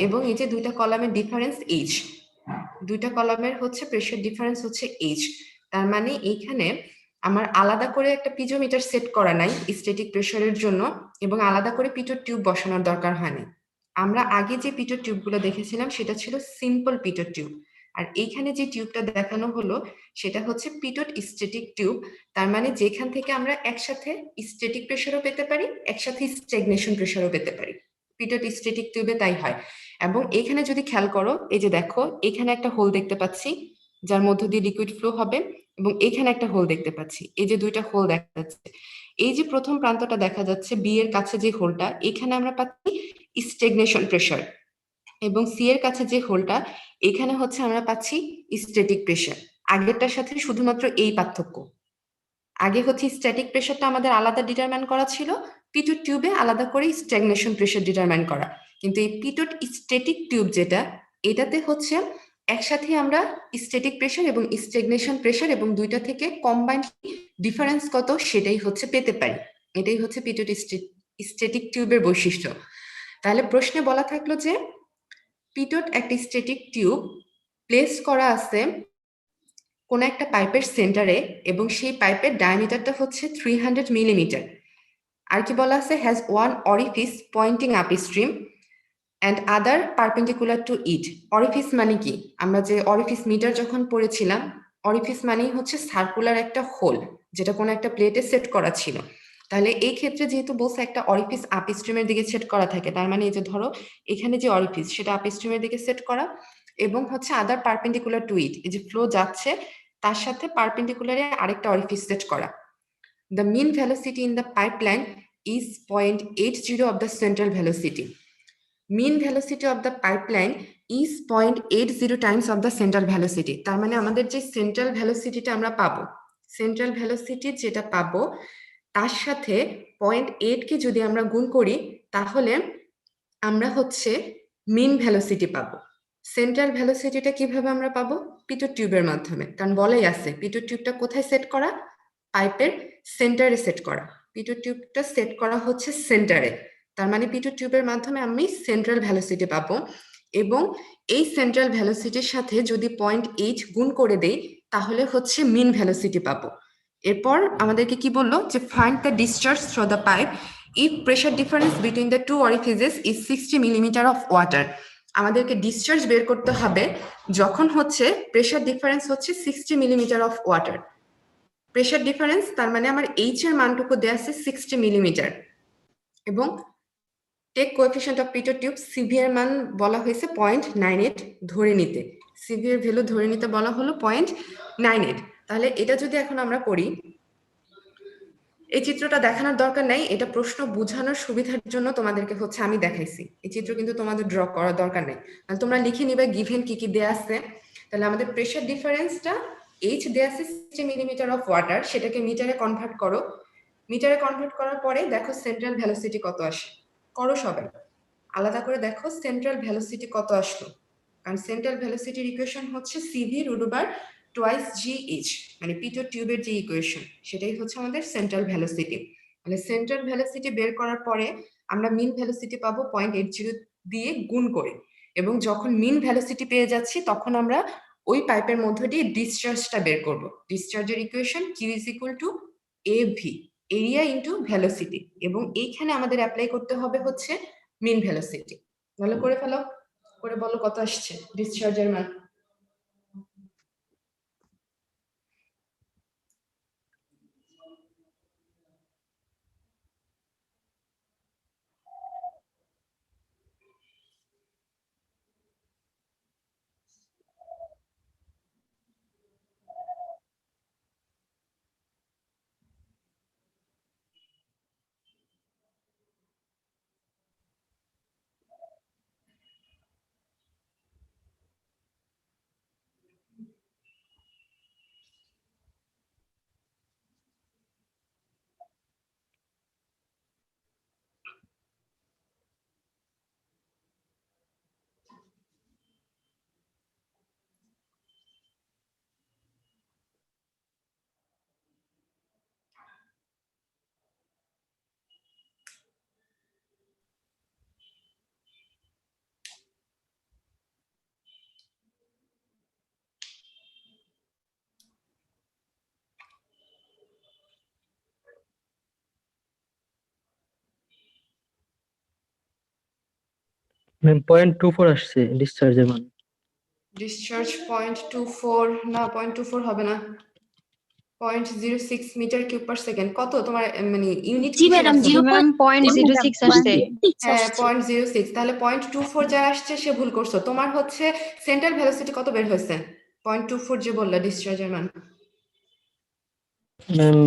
এবং এই যে দুইটা কলামের ডিফারেন্স এইচ, দুইটা কলামের হচ্ছে প্রেসার ডিফারেন্স হচ্ছে এইচ। তার মানে এইখানে আমার আলাদা করে একটা পিজোমিটার সেট করা নাই স্ট্যাটিক প্রেসারের জন্য, এবং আলাদা করে পিটোট টিউব বসানোর দরকার হয় না। আমরা আগে যে পিটোর টিউবগুলো দেখেছিলাম সেটা ছিল সিম্পল পিটোর টিউব, আর এইখানে যে টিউবটা দেখানো হলো সেটা হচ্ছে পিটোট স্ট্যাটিক টিউব। তার মানে যেখান থেকে আমরা একসাথে স্ট্যাটিক প্রেসারও পেতে পারি, একসাথে স্ট্যাগনেশন প্রেসারও পেতে পারি। পিটোট স্ট্যাটিক টিউবে তাই হয়। এবং এখানে যদি খেয়াল করো, এই যে দেখো এখানে একটা হোল দেখতে পাচ্ছি যার মধ্য দিয়ে লিকুইড ফ্লো হবে, এবং এখানে একটা হোল দেখতে পাচ্ছি, এই যে দুইটা হোল দেখা যাচ্ছে। এই যে প্রথম প্রান্তটা দেখা যাচ্ছে বি এর কাছে যে হোলটা, এখানে আমরা পাচ্ছি স্ট্যাগনেশন প্রেসার, এবং সি এর কাছে যে হোলটা, এখানে হচ্ছে আমরা পাচ্ছি স্ট্যাটিক প্রেসার। আগেরটার সাথে শুধুমাত্র এই পার্থক্য, আগে হচ্ছে স্ট্যাটিক প্রেসারটা আমাদের আলাদা ডিটারমাইন করা ছিল, পিটোট টিউবে আলাদা করে স্ট্যাগনেশন প্রেসার ডিটারমাইন করা। কিন্তু এই পিটোট স্ট্যাটিক টিউব যেটা, এটাতে হচ্ছে একসাথে আমরা স্ট্যাটিক প্রেসার এবং স্ট্যাগনেশন প্রেসার এবং দুইটা থেকে কম্বাইন্ড ডিফারেন্স কত সেটাই হচ্ছে পেতে পারি। এটাই হচ্ছে পিটোট স্ট্যাটিক টিউবের বৈশিষ্ট্য। তাহলে প্রশ্নে বলা থাকলো যে পিটোট একটা স্ট্যাটিক টিউব প্লেস করা আছে কোন একটা পাইপের সেন্টারে, এবং সেই পাইপের ডায়ামিটারটা হচ্ছে 300 মিলিমিটার। আর কি বলা আছে, has one orifice pointing upstream and other perpendicular to it. Orifice মানে কি, আমরা যে অরিফিস মিটার যখন পড়েছিলাম, অরিফিস মানেই হচ্ছে সার্কুলার একটা হোল যেটা কোনো একটা প্লেটে সেট করা ছিল। তাহলে এই ক্ষেত্রে যেহেতু বলছে একটা অরিফিস আপ স্ট্রিমের দিকে সেট করা থাকে, তার মানে এই যে ধরো এখানে যে অরিফিস সেটা আপ স্ট্রিমের দিকে সেট করা, এবং হচ্ছে আদার পারপেন্ডিকুলার টু ইট, এই যে ফ্লো যাচ্ছে তার সাথে পারপেন্ডিকুলারে আরেকটা অরিফিস সেট করা। The mean velocity in the pipeline is 0.80 of the central velocity. Mean velocity of the pipeline is 0.80 times of the central velocity. তার মানে আমাদের যে সেন্ট্রাল ভ্যালোসিটিটা আমরা পাবো, সেন্ট্রাল ভ্যালোসিটি যেটা পাবো তার সাথে 0.8 কে যদি আমরা গুণ করি, তাহলে আমরা হচ্ছে মিন ভ্যালোসিটি পাবো। সেন্ট্রাল ভ্যালোসিটিটা কিভাবে আমরা পাবো, পিটোট টিউবের মাধ্যমে, কারণ বলাই আছে পিটোট টিউবটা কোথায় সেট করা, পাইপের সেন্টারে সেট করা। পিটোট টিউবটা সেট করা হচ্ছে সেন্টারে, তার মানে পিটোট টিউবের মাধ্যমে আমি সেন্ট্রাল ভ্যালোসিটি পাবো, এবং এই সেন্ট্রাল ভ্যালোসিটির সাথে যদি 0.8 গুণ করে দেই তাহলে হচ্ছে মিন ভ্যালোসিটি পাবো। এরপর আমাদেরকে কি বললো, যে find the discharge through the pipe if pressure difference between the two orifices is 60 millimetre of water. আমাদেরকে ডিসচার্জ বের করতে হবে যখন হচ্ছে প্রেশার ডিফারেন্স হচ্ছে 60 millimetre of water. Pressure difference তার মানে আমার এইচ এর মানটুকু দেয়া আছে 60 মিলিমিটার, এবং take coefficient of pitot tube সিভিয়ার মান বলা হয়েছে 0.98 ধরে নিতে, সিভিয়ার ভ্যালু ধরে নিতে বলা হলো 0.98। তাহলে এটা যদি এখন আমরা করি, এই চিত্রটা দেখানোর দরকার নাই, এটা প্রশ্ন বোঝানোর সুবিধার জন্য তোমাদেরকে হচ্ছে আমি দেখাইছি, এই চিত্র কিন্তু তোমাদের ড্র করার দরকার নেই, তাহলে তোমরা লিখে নিবে গিভেন কি কি দেয়া আছে। তাহলে আমাদের প্রেশার ডিফারেন্সটা এইচ দেয়া আছে 60 মিলিমিটার অফ ওয়াটার, সেটাকে মিটারে কনভার্ট করো, মিটারে কনভার্ট করার পরে দেখো সেন্ট্রাল ভ্যালোসিটি কত আসে, করো সবাই আলাদা করে দেখো সেন্ট্রাল ভ্যালোসিটি কত আসলো। কারণ সেন্ট্রাল ভ্যালোসিটির ইকুয়েশন হচ্ছে C V root over twice G H, মানে পিটোট টিউবের যে ইকুয়েশন সেটাই হচ্ছে আমাদের সেন্ট্রাল ভ্যালোসিটি। মানে সেন্ট্রাল ভ্যালোসিটি বের করার পরে আমরা মিন ভ্যালোসিটি পাবো 0.80 দিয়ে গুণ করে, এবং যখন মিন ভ্যালোসিটি পেয়ে যাচ্ছি তখন আমরা ওই পাইপের মধ্য দিয়ে ডিসচার্জটা বের করব। ডিসচার্জের equation Q is equal to AV, area into velocity, এবং এইখানে আমাদের অ্যাপ্লাই করতে হবে হচ্ছে মিন ভ্যালোসিটি। ভালো করে ফেলো, করে বলো কত আসছে ডিসচার্জের মান। ম্যাম 0.24 আসছে ডিসচার্জের মান। ডিসচার্জ 0.24 না 0.24 হবে না 0.06 মিটার কিউব পার সেকেন্ড। কত তোমার মানে ইউনিট জি ম্যাডাম 0.06 আসছে। হ্যাঁ 0.06, তাহলে 0.24 যা আসছে সে ভুল করছো। তোমার হচ্ছে সেন্ট্রাল ভেলোসিটি কত বের হয়েছে? 0.24 যে বললা ডিসচার্জের মান। ম্যাম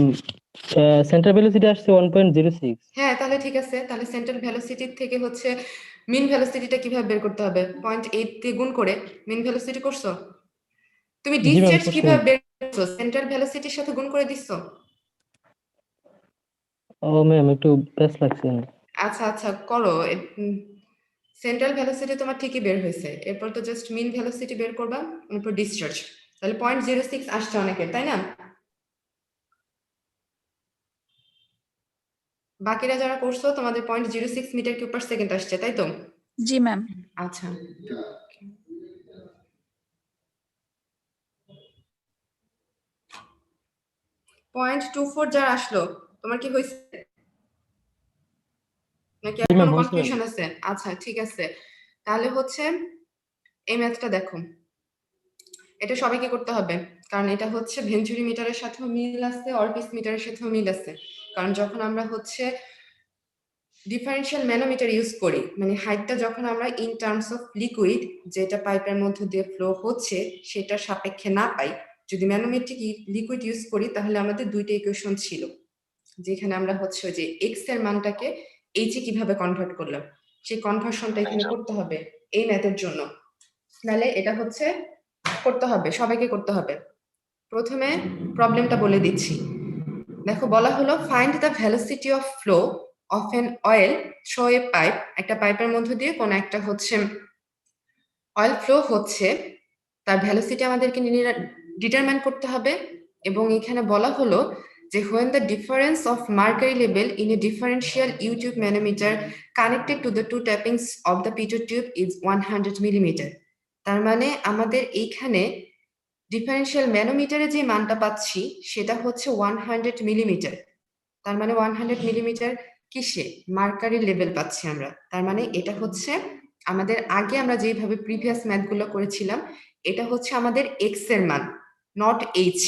সেন্টার ভেলোসিটি আসছে 1.06। হ্যাঁ তাহলে ঠিক আছে, তাহলে সেন্ট্রাল ভেলোসিটির থেকে হচ্ছে মিন ভেলোসিটিটা কিভাবে বের করতে হবে? 0.8 দিয়ে গুণ করে মিন ভেলোসিটি করছো। তুমি জি ম্যাম ডিসচার্জ করছি কিভাবে ম্যাম। বের করছো? সেন্ট্রাল ভেলোসিটির সাথে গুণ করে দিছো? ও ম্যাম একটু প্যাচ লাগছে। আচ্ছা আচ্ছা করো। সেন্ট্রাল ভেলোসিটি তোমার ঠিকই বের হয়েছে, এরপর তো জাস্ট মিন ভেলোসিটি বের করবা, এরপর ডিসচার্জ। তাহলে 0.06 আসছে অনেকের, তাই না? বাকিরা যারা করছো তোমাদের 0.06 মিটার কিউব পার সেকেন্ড আসছে, তাই তো? জি ম্যাম। আচ্ছা .24 যার আসলো তোমার কি হয়েছে নাকি জি ম্যাম এখনো হয়েছে ম্যাম। কনফিউশন আছে? আচ্ছা ঠিক আছে, তাহলে হচ্ছে এই ম্যাথটা দেখো, এটা সবাইকে করতে হবে, কারণ এটা হচ্ছে ভেঞ্চুরি মিটারের সাথেও মিল আছে, অরপিস মিটারের সাথেও মিল আছে। কারণ যখন আমরা হচ্ছে ডিফারেন্সিয়াল ম্যানোমিটার ইউজ করি, মানে হাইটটা যখন আমরা ইন টার্মস অফ লিকুইড যেটা পাইপের মধ্যে দিয়ে ফ্লো হচ্ছে সেটা সাপেক্ষে না পাই, যদি ম্যানোমেট্রিক লিকুইড ইউজ করি তাহলে আমাদের দুইটা ইকুয়েশন ছিল, যেখানে আমরা হচ্ছে যে এক্স এর মানটাকে এইচে কিভাবে কনভার্ট করলাম সেই কনভার্সনটা এখানে করতে হবে এই ম্যাথের জন্য। তাহলে এটা হচ্ছে করতে হবে, সবাইকে করতে হবে। প্রথমে প্রবলেমটা বলে দিচ্ছি, দেখো বলা হলো find the velocity of flow of an oil through a pipe. একটা পাইপের মধ্য দিয়ে কোন একটা হচ্ছে অয়েল ফ্লো হচ্ছে, তার ভেলোসিটি আমাদেরকে ডিটারমাইন করতে হবে। এবং এখানে বলা হলো যে when the difference of mercury level in a differential U-tube manometer connected to the two tappings of the pitot tube is 100 millimeter, তার মানে আমাদের এইখানে ডিফারেন্সিয়াল ম্যানোমিটারে যে মানটা পাচ্ছি সেটা হচ্ছে 100 মিলিমিটার। তার মানে 100 মিলিমিটার কিসে? মার্কারি লেভেল পাচ্ছি আমরা। তার মানে এটা হচ্ছে আমাদের আগে আমরা যেভাবে প্রিভিয়াস ম্যাথগুলো করেছিলাম, এটা হচ্ছে আমাদের এক্স এর মান, নট এইচ।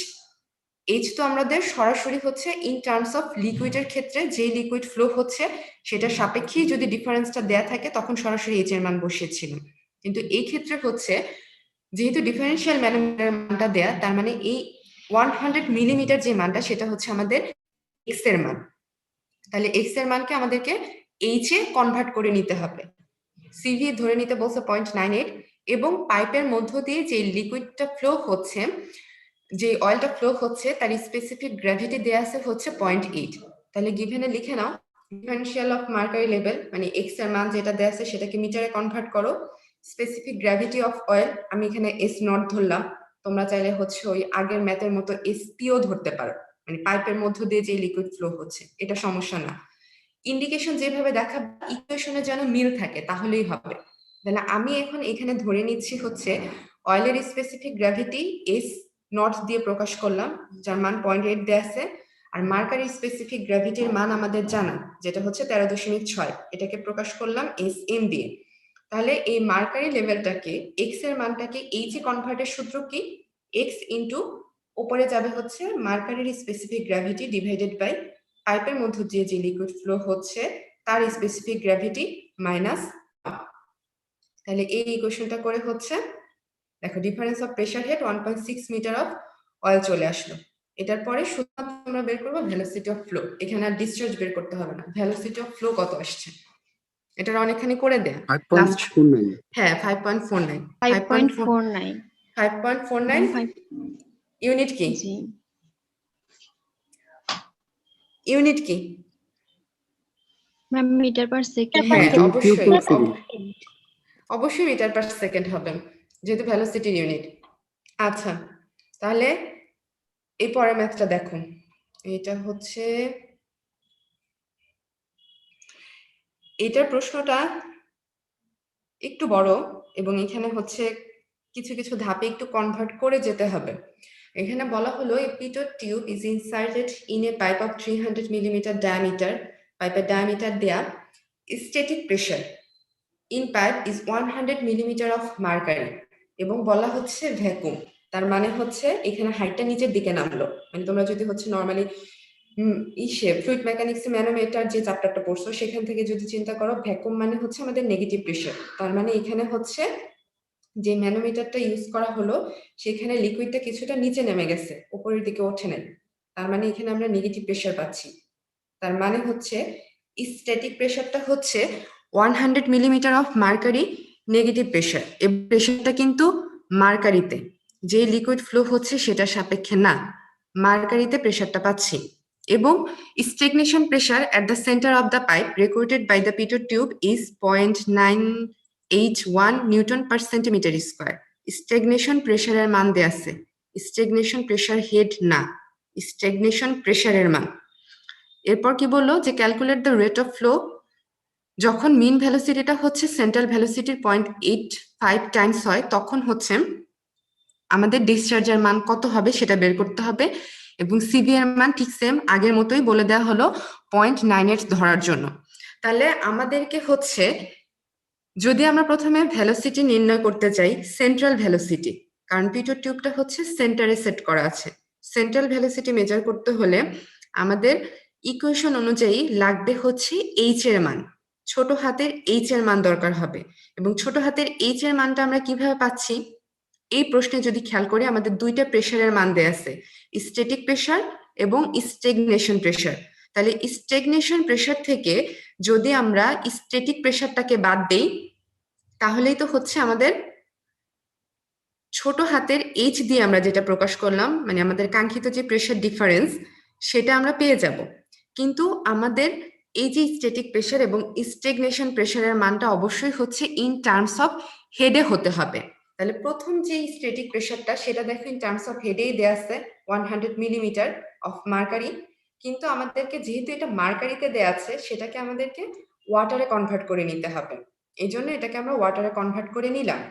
এইচ তো আমাদের সরাসরি হচ্ছে ইন টার্মস অফ লিকুইডের ক্ষেত্রে যে লিকুইড ফ্লো হচ্ছে সেটা সাপেক্ষেই যদি ডিফারেন্সটা দেয়া থাকে তখন সরাসরি এইচ এর মান বসিয়েছিলাম। কিন্তু এই ক্ষেত্রে হচ্ছে যেহেতু ডিফারেন্সিয়াল ম্যানোমিটার মানটা দেয়া, তার মানে এই 100 মিলিমিটার যে মানটা সেটা হচ্ছে আমাদের এক্স এর মান। তাহলে এক্স এর মানকে আমাদেরকে এইচ এ কনভার্ট করে নিতে হবে। সিভি ধরে নিতে বলছে 0.98, এবং পাইপের মধ্য দিয়ে যে লিকুইডটা ফ্লো হচ্ছে, যে অয়েলটা ফ্লো হচ্ছে তার স্পেসিফিক গ্র্যাভিটি দেয়া আছে হচ্ছে 0.8। তাহলে গিভেনে লিখে নাও ডিফারেন্সিয়াল অফ মার্কারি লেভেল মানে এক্স এর মান যেটা দেয়া আছে সেটাকে মিটারে কনভার্ট করো, স্পেসিফিক গ্র্যাভিটি অফ অয়েল আমি এখানে এস নট ধরলাম, তোমরা চাইলে হচ্ছে ওই আগের ম্যাথের মতো এসপিও ধরতে পারো, মানে পাইপের মধ্য দিয়ে যে লিকুইড ফ্লো হচ্ছে, এটা সমস্যা না। ইন্ডিকেশন যেভাবে দেখা ইকুয়েশনে যেন মিল থাকে তাহলেই হবে। তাহলে আমি এখন এখানে ধরে নিচ্ছি হচ্ছে অয়েলের স্পেসিফিক গ্র্যাভিটি এস নট দিয়ে প্রকাশ করলাম, যার মান 0.8 দেয়া আছে, আর মার্কারি স্পেসিফিক গ্র্যাভিটির মান আমাদের জানা যেটা হচ্ছে 13.6, এটাকে প্রকাশ করলাম এস এম দিয়ে। তাহলে এই মার্কারি লেভেলটাকে এক্স এর মানটাকে এইচ এ কনভার্টের সূত্র কি? এক্স ইন্টু উপরে যাবে হচ্ছে মার্কারির স্পেসিফিক গ্র্যাভিটি ডিভাইডেড বাই পাইপের মধ্য দিয়ে যে লিকুইড ফ্লো হচ্ছে তার স্পেসিফিক গ্র্যাভিটি মাইনাস। তাহলে এই ইকুয়েশনটা করে হচ্ছে দেখো difference of pressure head 1.6 meter of oil চলে আসলো। এটার পরে শুধুমাত্র আমরা বের করবো ভেলোসিটি অফ ফ্লো, এখানে আর ডিসচার্জ বের করতে হবে না, ভেলোসিটি অফ ফ্লো কত আসছে এটার অনেকখানি করে দেয়া। হ্যাঁ 5.49 ইউনিট কি? জি ইউনিট কি? Ma'am meter per second. হ্যাঁ অবশ্যই মিটার পার সেকেন্ড হবে যেহেতু ভেলোসিটি ইউনিট। আচ্ছা তাহলে এই পরের ম্যাথটা দেখো, এটা হচ্ছে এটার প্রশ্নটা একটু বড় এবং এখানে হচ্ছে কিছু কিছু ধাপে একটু কনভার্ট করে যেতে হবে। এখানে বলা হলো a pitot tube is inserted in a pipe of 300 millimeter diameter, পাইপের ডায়ামিটার দেয়া, static pressure in pipe is 100 millimetre of mercury এবং বলা হচ্ছে ভ্যাকুম, তার মানে হচ্ছে এখানে হাইটটা নিচের দিকে নামলো। মানে তোমরা যদি হচ্ছে নর্মালি ফ্লুইড মেকানিক্স ম্যানোমিটার যে চ্যাপ্টারটা পড়ছো সেখান থেকে যদি চিন্তা করো, ভ্যাকুম মানে হচ্ছে আমাদের নেগেটিভ প্রেশার। তার মানে এখানে হচ্ছে যে ম্যানোমিটারটা ইউজ করা হলো সেখানে লিকুইডটা কিছুটা নিচে নেমে গেছে, উপরের দিকে ওঠে নাই। তার মানে এখানে আমরা নেগেটিভ প্রেশার পাচ্ছি। তার মানে হচ্ছে স্ট্যাটিক প্রেশারটা হচ্ছে 100 millimetre of mercury negative pressure, এই প্রেশারটা কিন্তু মার্কারিতে যে লিকুইড ফ্লো হচ্ছে সেটা সাপেক্ষে না, মার্কারিতে প্রেশারটা পাচ্ছি। এবং stagnation pressure at the centre of the pipe recorded by the pitot tube is 0.981 newton per centimetre square. Stagnation প্রেশারের মান দেয়া আছে, স্ট্যাগনেশন প্রেশার হেড না, স্ট্যাগনেশন প্রেশারের মান। এরপর কি বললো যে calculate the rate of flow, যখন মিন ভ্যালোসিটিটা হচ্ছে সেন্ট্রাল ভ্যালোসিটির 0.85 টাইমস হয় তখন হচ্ছে আমাদের ডিসচার্জের মান কত হবে সেটা বের করতে হবে। এবং সিভি এর মান ঠিক সেম আগের মতোই বলে দেওয়া হলো 0.98 ধরার জন্য। তাহলে আমাদেরকে হচ্ছে যদি আমরা প্রথমে ভ্যালোসিটি নির্ণয় করতে চাই, সেন্ট্রাল ভ্যালোসিটি, কারণ পিটর টিউবটা হচ্ছে সেন্টারে সেট করা আছে, সেন্ট্রাল ভ্যালোসিটি মেজার করতে হলে আমাদের ইকুয়েশন অনুযায়ী লাগবে হচ্ছে এইচ এর মান, ছোট হাতের এইচ এর মান দরকার হবে। এবং ছোট হাতের এইচ এর মানটা আমরা কিভাবে পাচ্ছি, এই প্রশ্নে যদি খেয়াল করি আমাদের দুইটা প্রেশারের মান দেয়া আছে, স্ট্যাটিক প্রেশার এবং স্ট্যাগনেশন প্রেশার। তাহলে স্ট্যাগনেশন প্রেশার থেকে যদি আমরা স্ট্যাটিক প্রেশারটাকে বাদ দেই তাহলেই তো হচ্ছে আমাদের ছোট হাতের এইচ দিয়ে আমরা যেটা প্রকাশ করলাম, মানে আমাদের কাঙ্ক্ষিত যে প্রেশার ডিফারেন্স সেটা আমরা পেয়ে যাব। কিন্তু আমাদের এই যে স্ট্যাটিক প্রেশার এবং স্ট্যাগনেশন প্রেশারের মানটা অবশ্যই হচ্ছে ইন টার্মস অফ হেডে হতে হবে। তাহলে প্রথম যে স্ট্যাটিক প্রেশারটা সেটা দেখো ইন টার্মস অফ হেডেই দেয়া আছে 100 মিলিমিটার অফ মার্কারি, কিন্তু আমাদেরকে যেহেতু এটা মার্কারিতে দেয়া আছে সেটাকে আমাদেরকে ওয়াটারে কনভার্ট করে নিতে হবে। এই জন্য এটাকে আমরা ওয়াটারে কনভার্ট করে নিলাম।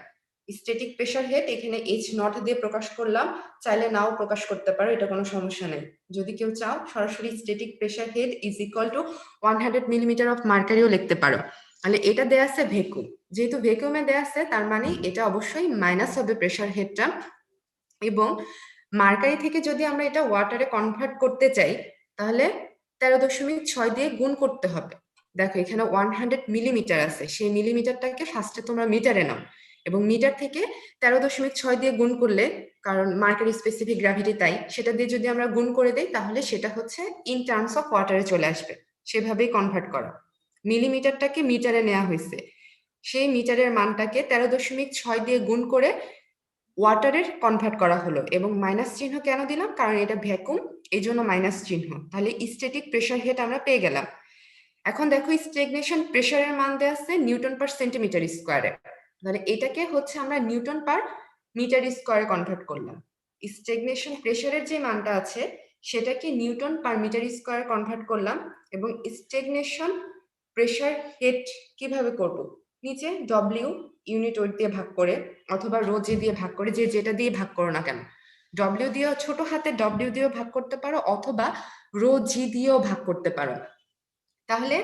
স্ট্যাটিক প্রেশার হেড এখানে এইচ নট দিয়ে প্রকাশ করলাম, চাইলে নাও প্রকাশ করতে পারো, এটা কোনো সমস্যা নেই। যদি কেউ চাও সরাসরি static pressure head is equal to 100 millimetre of মার্কারিও লিখতে পারো। তাহলে এটা দেয়া আছে ভ্যাকুম, যেহেতু ভ্যাকুমে দেয়া আছে তার মানে এটা অবশ্যই মাইনাস হবে প্রেশার হেডটা। এবং মার্কারি থেকে যদি আমরা এটা ওয়াটারে কনভার্ট করতে চাই তাহলে 13.6 দিয়ে গুণ করতে হবে। দেখো এখানে 100 মিলিমিটার আছে, সেই মিলিমিটারটাকে ফার্স্টে তোমরা মিটারে নাও এবং মিটার থেকে 13.6 দিয়ে গুণ করলে, কারণ মার্কারি স্পেসিফিক গ্র্যাভিটি তাই, সেটা দিয়ে যদি আমরা গুণ করে দেই তাহলে সেটা হচ্ছে ইন টার্মস অফ ওয়াটারে চলে আসবে। সেভাবেই কনভার্ট করা, মিলিমিটারটাকে মিটারে নেওয়া হয়েছে, সেই মিটারের মানটাকে 13.6 দিয়ে গুণ করে ওয়াটারের কনভার্ট করা হলো। এবং মাইনাস চিহ্ন কেন দিলাম, কারণ এটা ভ্যাকুম এই জন্য মাইনাস চিহ্ন। তাহলে স্ট্যাটিক প্রেশার হেড আমরা পেয়ে গেলাম। এখন দেখো স্ট্যাগনেশন প্রেশারের মান দেওয়া আছে নিউটন পার সেন্টিমিটার স্কোয়ারে, তাহলে এটাকে হচ্ছে আমরা নিউটন পার মিটার স্কোয়ারে কনভার্ট করলাম। স্ট্যাগনেশন প্রেশারের যে মানটা আছে সেটাকে নিউটন পার মিটার স্কোয়ারে কনভার্ট করলাম। এবং স্ট্যাগনেশন প্রেশার হেড কিভাবে করব, নিচে ডব্লিউ ইউনিট ওয়েট দিয়ে ভাগ করে অথবা রো জি দিয়ে ভাগ করে, যে যেটা দিয়ে ভাগ করো না কেন, ডব্লিউ দিয়েও ছোট হাতে ডব্লিউ দিয়েও ভাগ করতে পারো অথবা রো জি দিয়েও ভাগ করতে পারো। তাহলে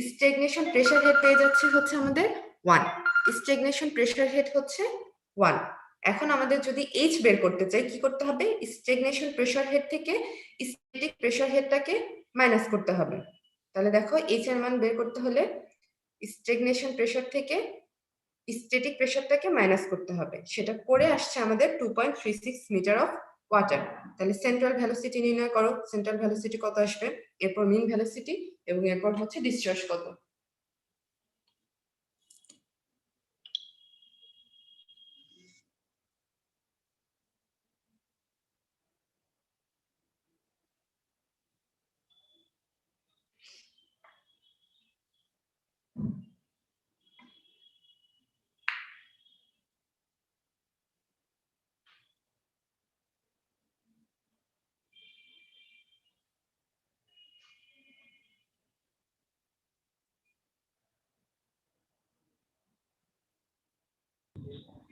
স্ট্যাগনেশন প্রেশার হেড পেয়ে যাচ্ছে হচ্ছে আমাদের 1, স্ট্যাগনেশন প্রেশার হেড হচ্ছে 1। এখন আমাদের যদি এইচ বের করতে চাই কি করতে হবে, স্ট্যাগনেশন প্রেশার হেড থেকে স্ট্যাটিক প্রেশার হেডটাকে মাইনাস করতে হবে। তাহলে দেখো এইচ এর মান বের করতে হলে স্ট্যাগনেশন প্রেশার থেকে স্ট্যাটিক প্রেশারটাকে মাইনাস করতে হবে, সেটা করে আসছে আমাদের 2.36 মিটার অফ ওয়াটার। তাহলে সেন্ট্রাল ভ্যালোসিটি নির্ণয় করো, সেন্ট্রাল ভ্যালোসিটি কত আসবে, এরপর মিন ভ্যালোসিটি এবং এরপর হচ্ছে ডিসচার্জ কত।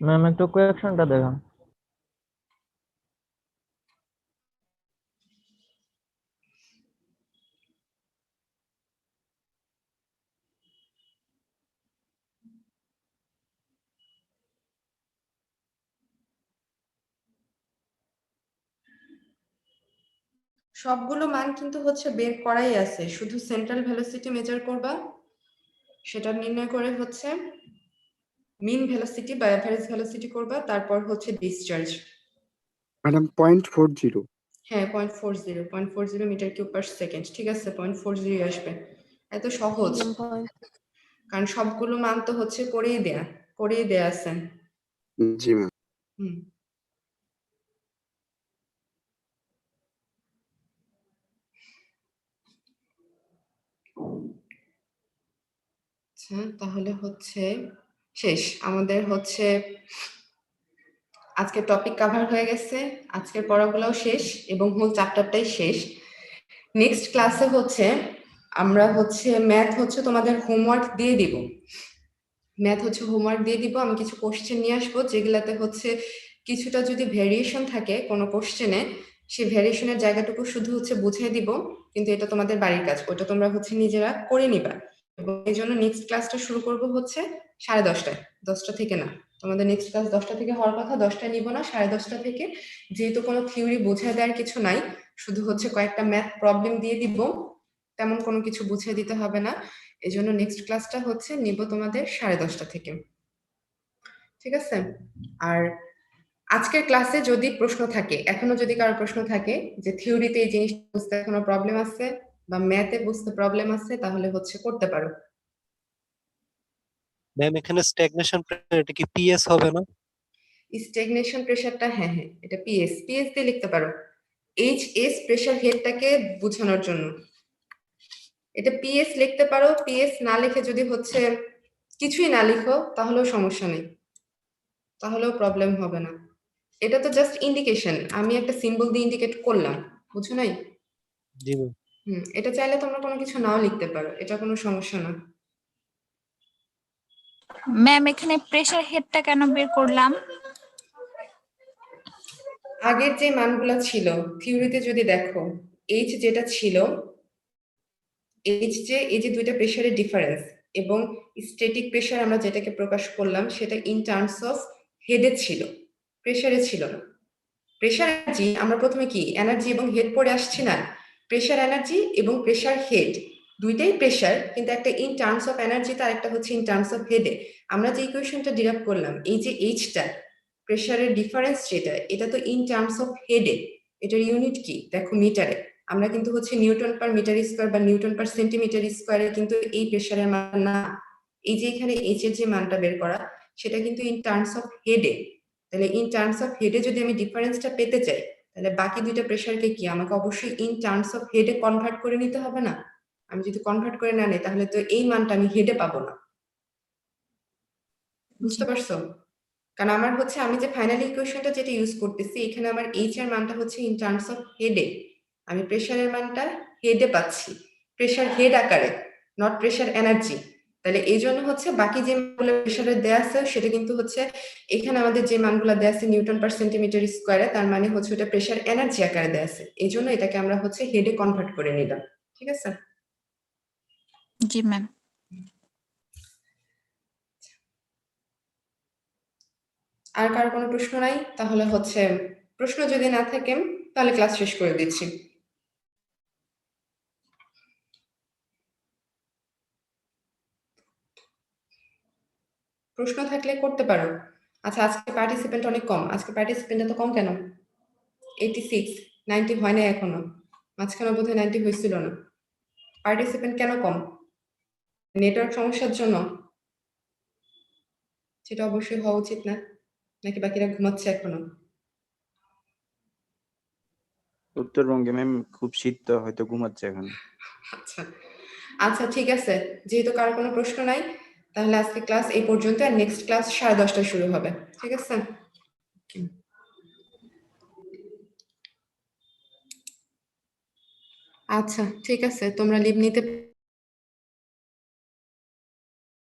ম্যাম একটু কোয়েকশনটা দেখান। সবগুলো মান কিন্তু হচ্ছে বের করাই আছে, শুধু সেন্ট্রাল ভেলোসিটি মেজার করবা, সেটা নির্ণয় করে হচ্ছে মিন ভেলোসিটি বা এভারেজ ভেলোসিটি করবা, তারপর হচ্ছে ডিসচার্জ। ম্যাডাম 0.40। হ্যাঁ 0.40 মিটার কিউব পার সেকেন্ড, ঠিক আছে 0.40 আসবে। এত সহজ, কারণ সবগুলো মান তো হচ্ছে করেই দেয়া আছে। জি ম্যাম। হুম। আচ্ছা তাহলে হচ্ছে শেষ আমাদের হচ্ছে আজকে টপিক কভার হয়ে গেছে, আজকের পড়াগুলোও শেষ এবং হোল চ্যাপ্টারটাই শেষ। নেক্সট ক্লাসে হচ্ছে আমরা হচ্ছে ম্যাথ হচ্ছে তোমাদের হোমওয়ার্ক দিয়ে দিব, আমি কিছু কোশ্চেন নিয়ে আসবো যেগুলাতে হচ্ছে কিছুটা যদি ভেরিয়েশন থাকে কোনো কোশ্চেনে, সেই ভেরিয়েশনের জায়গাটুকু শুধু হচ্ছে বুঝিয়ে দিব, কিন্তু এটা তোমাদের বাড়ির কাজ, ওটা তোমরা হচ্ছে নিজেরা করে নিবা। এবং এই জন্য নেক্সট ক্লাসটা শুরু করব হচ্ছে 10:30টায়, 10টা থেকে না, তোমাদের নেক্সট ক্লাস 10টা থেকে হওয়ার কথা, 10টায় নিব না, 10:30টা থেকে। যেহেতু কোনো থিওরি বোঝায় দেওয়ার কিছু নাই, শুধু হচ্ছে কয়েকটা ম্যাথ প্রবলেম দিয়ে দিব, তেমন কোনো কিছু বুঝিয়ে দিতে হবে না। এই জন্য নেক্সট ক্লাসটা হচ্ছে নিব তোমাদের 10:30টা থেকে, ঠিক আছে? আর আজকের ক্লাসে যদি প্রশ্ন থাকে, এখনো যদি কারো প্রশ্ন থাকে যে থিওরিতে এই জিনিসটা বুঝতে কোনো প্রবলেম আছে বা ম্যাথে বুঝতে প্রবলেম আছে, তাহলে হচ্ছে করতে পারো। ম্যাম এখানে স্ট্যাগনেশন এটা কি পিএস হবে না? স্ট্যাগনেশন প্রেসারটা হ্যাঁ এটা পিএস দিয়ে লিখতে পারো, এইচএস প্রেসার হেডটাকে বোঝানোর জন্য এটা পিএস লিখতে পারো। পিএস না লিখে যদি হচ্ছে কিছুই না লিখো তাহলেও সমস্যা নেই, তাহলেও প্রবলেম হবে না। এটা তো জাস্ট ইন্ডিকেশন, আমি একটা সিম্বল দিয়ে ইন্ডিকেট করলাম, বুঝছো নাই? জি ম্যাম। এটা চাইলে তোমরা কোনো কিছু নাও লিখতে পারো, এটা কোনো সমস্যা না। ম্যাম এখানে প্রেসার হেডটা কেন বের করলাম? আগের যে মানগুলো ছিল থিওরিতে যদি দেখো, এইচ যেটা ছিল, এই যে দুইটা প্রেসারের ডিফারেন্স এবং স্ট্যাটিক প্রেসার আমরা যেটাকে প্রকাশ করলাম সেটা ইন টার্মস অফ হেডে ছিল, প্রেসারে ছিল না। প্রেসার এনার্জি আমরা প্রথমে কি এনার্জি এবং হেড পড়ে আসছি না, প্রেসার এনার্জি এবং প্রেসার হেড দুইটাই প্রেসার, কিন্তু একটা ইন টার্মস অফ এনার্জি আর একটা হচ্ছে ইন টার্মস অফ হেডে। আমরা যে ইকুয়েশনটা ডিরাইভ করলাম, এই যে এইচটা প্রেসারের ডিফারেন্স যেটা, এটা তো ইন টার্মস অফ হেডে, এটার ইউনিট কি দেখো মিটারে। আমরা কিন্তু হচ্ছে নিউটন পার মিটার স্কোয়ার বা নিউটন পার সেন্টিমিটার স্কোয়ারে কিন্তু এই প্রেসারের মান না, এই যে এখানে এইচ এর যে মানটা বের করা সেটা কিন্তু ইন টার্মস অফ হেডে। তাহলে ইন টার্মস অফ হেডে যদি আমি ডিফারেন্সটা পেতে চাই, তাহলে বাকি দুইটা প্রেসারকে কি আমাকে অবশ্যই ইন টার্মস অফ হেডে কনভার্ট করে নিতে হবে না? আমি যদি কনভার্ট করে না নিই তাহলে তো এই মানটা আমি হেডে পাবো না, বুঝতে পারছো? কারণ আমার হচ্ছে আমি যে ফাইনাল ইকুয়েশনটা যেটা ইউজ করতেছি, এখানে আমার এইচ এর মানটা হচ্ছে ইন টার্মস অফ হেডে, আমি প্রেসারের মানটা হেডে পাচ্ছি, প্রেসার হেড আকারে, নট প্রেসার এনার্জি। তাহলে এই জন্য হচ্ছে বাকি যে মানগুলো প্রেসারের দেয়া আছে সেটা কিন্তু হচ্ছে এখানে আমাদের যে মানগুলো দেয়া আছে নিউটন পার সেন্টিমিটার স্কোয়ারে, তার মানে হচ্ছে ওটা প্রেসার এনার্জি আকারে দেয়া আছে, এই জন্য এটাকে আমরা হচ্ছে হেডে কনভার্ট করে নিলাম, ঠিক আছে? জি ম্যাম। আর কারো কোনো প্রশ্ন নাই? তাহলে হচ্ছে প্রশ্ন যদি না থাকে তাহলে ক্লাস শেষ করে দিচ্ছি। প্রশ্ন থাকলে করতে পারো। আচ্ছা আজকে পার্টিসিপেন্ট অনেক কম, আজকে পার্টিসিপেন্ট এত কম কেন? 86, 90 হয় না এখনো, মাঝখানে বোধহয় 90 হয়েছিল না। পার্টিসিপেন্ট কেন কম? নেটওয়ার্ক সমস্যার জন্য? সেটা অবশ্যই হওয়া উচিত না, নাকি বাকিরা ঘুমাচ্ছে এখনো? উত্তরবঙ্গে ম্যাম খুব শীত, তো হয়তো ঘুমাচ্ছে এখন। আচ্ছা আচ্ছা ঠিক আছে, যেহেতু কারো কোনো প্রশ্ন নাই তাহলে আজকে ক্লাস এই পর্যন্ত, আর নেক্সট ক্লাস 10:30টায় শুরু হবে, ঠিক আছে? আচ্ছা ঠিক আছে, তোমরা লিভ নিতে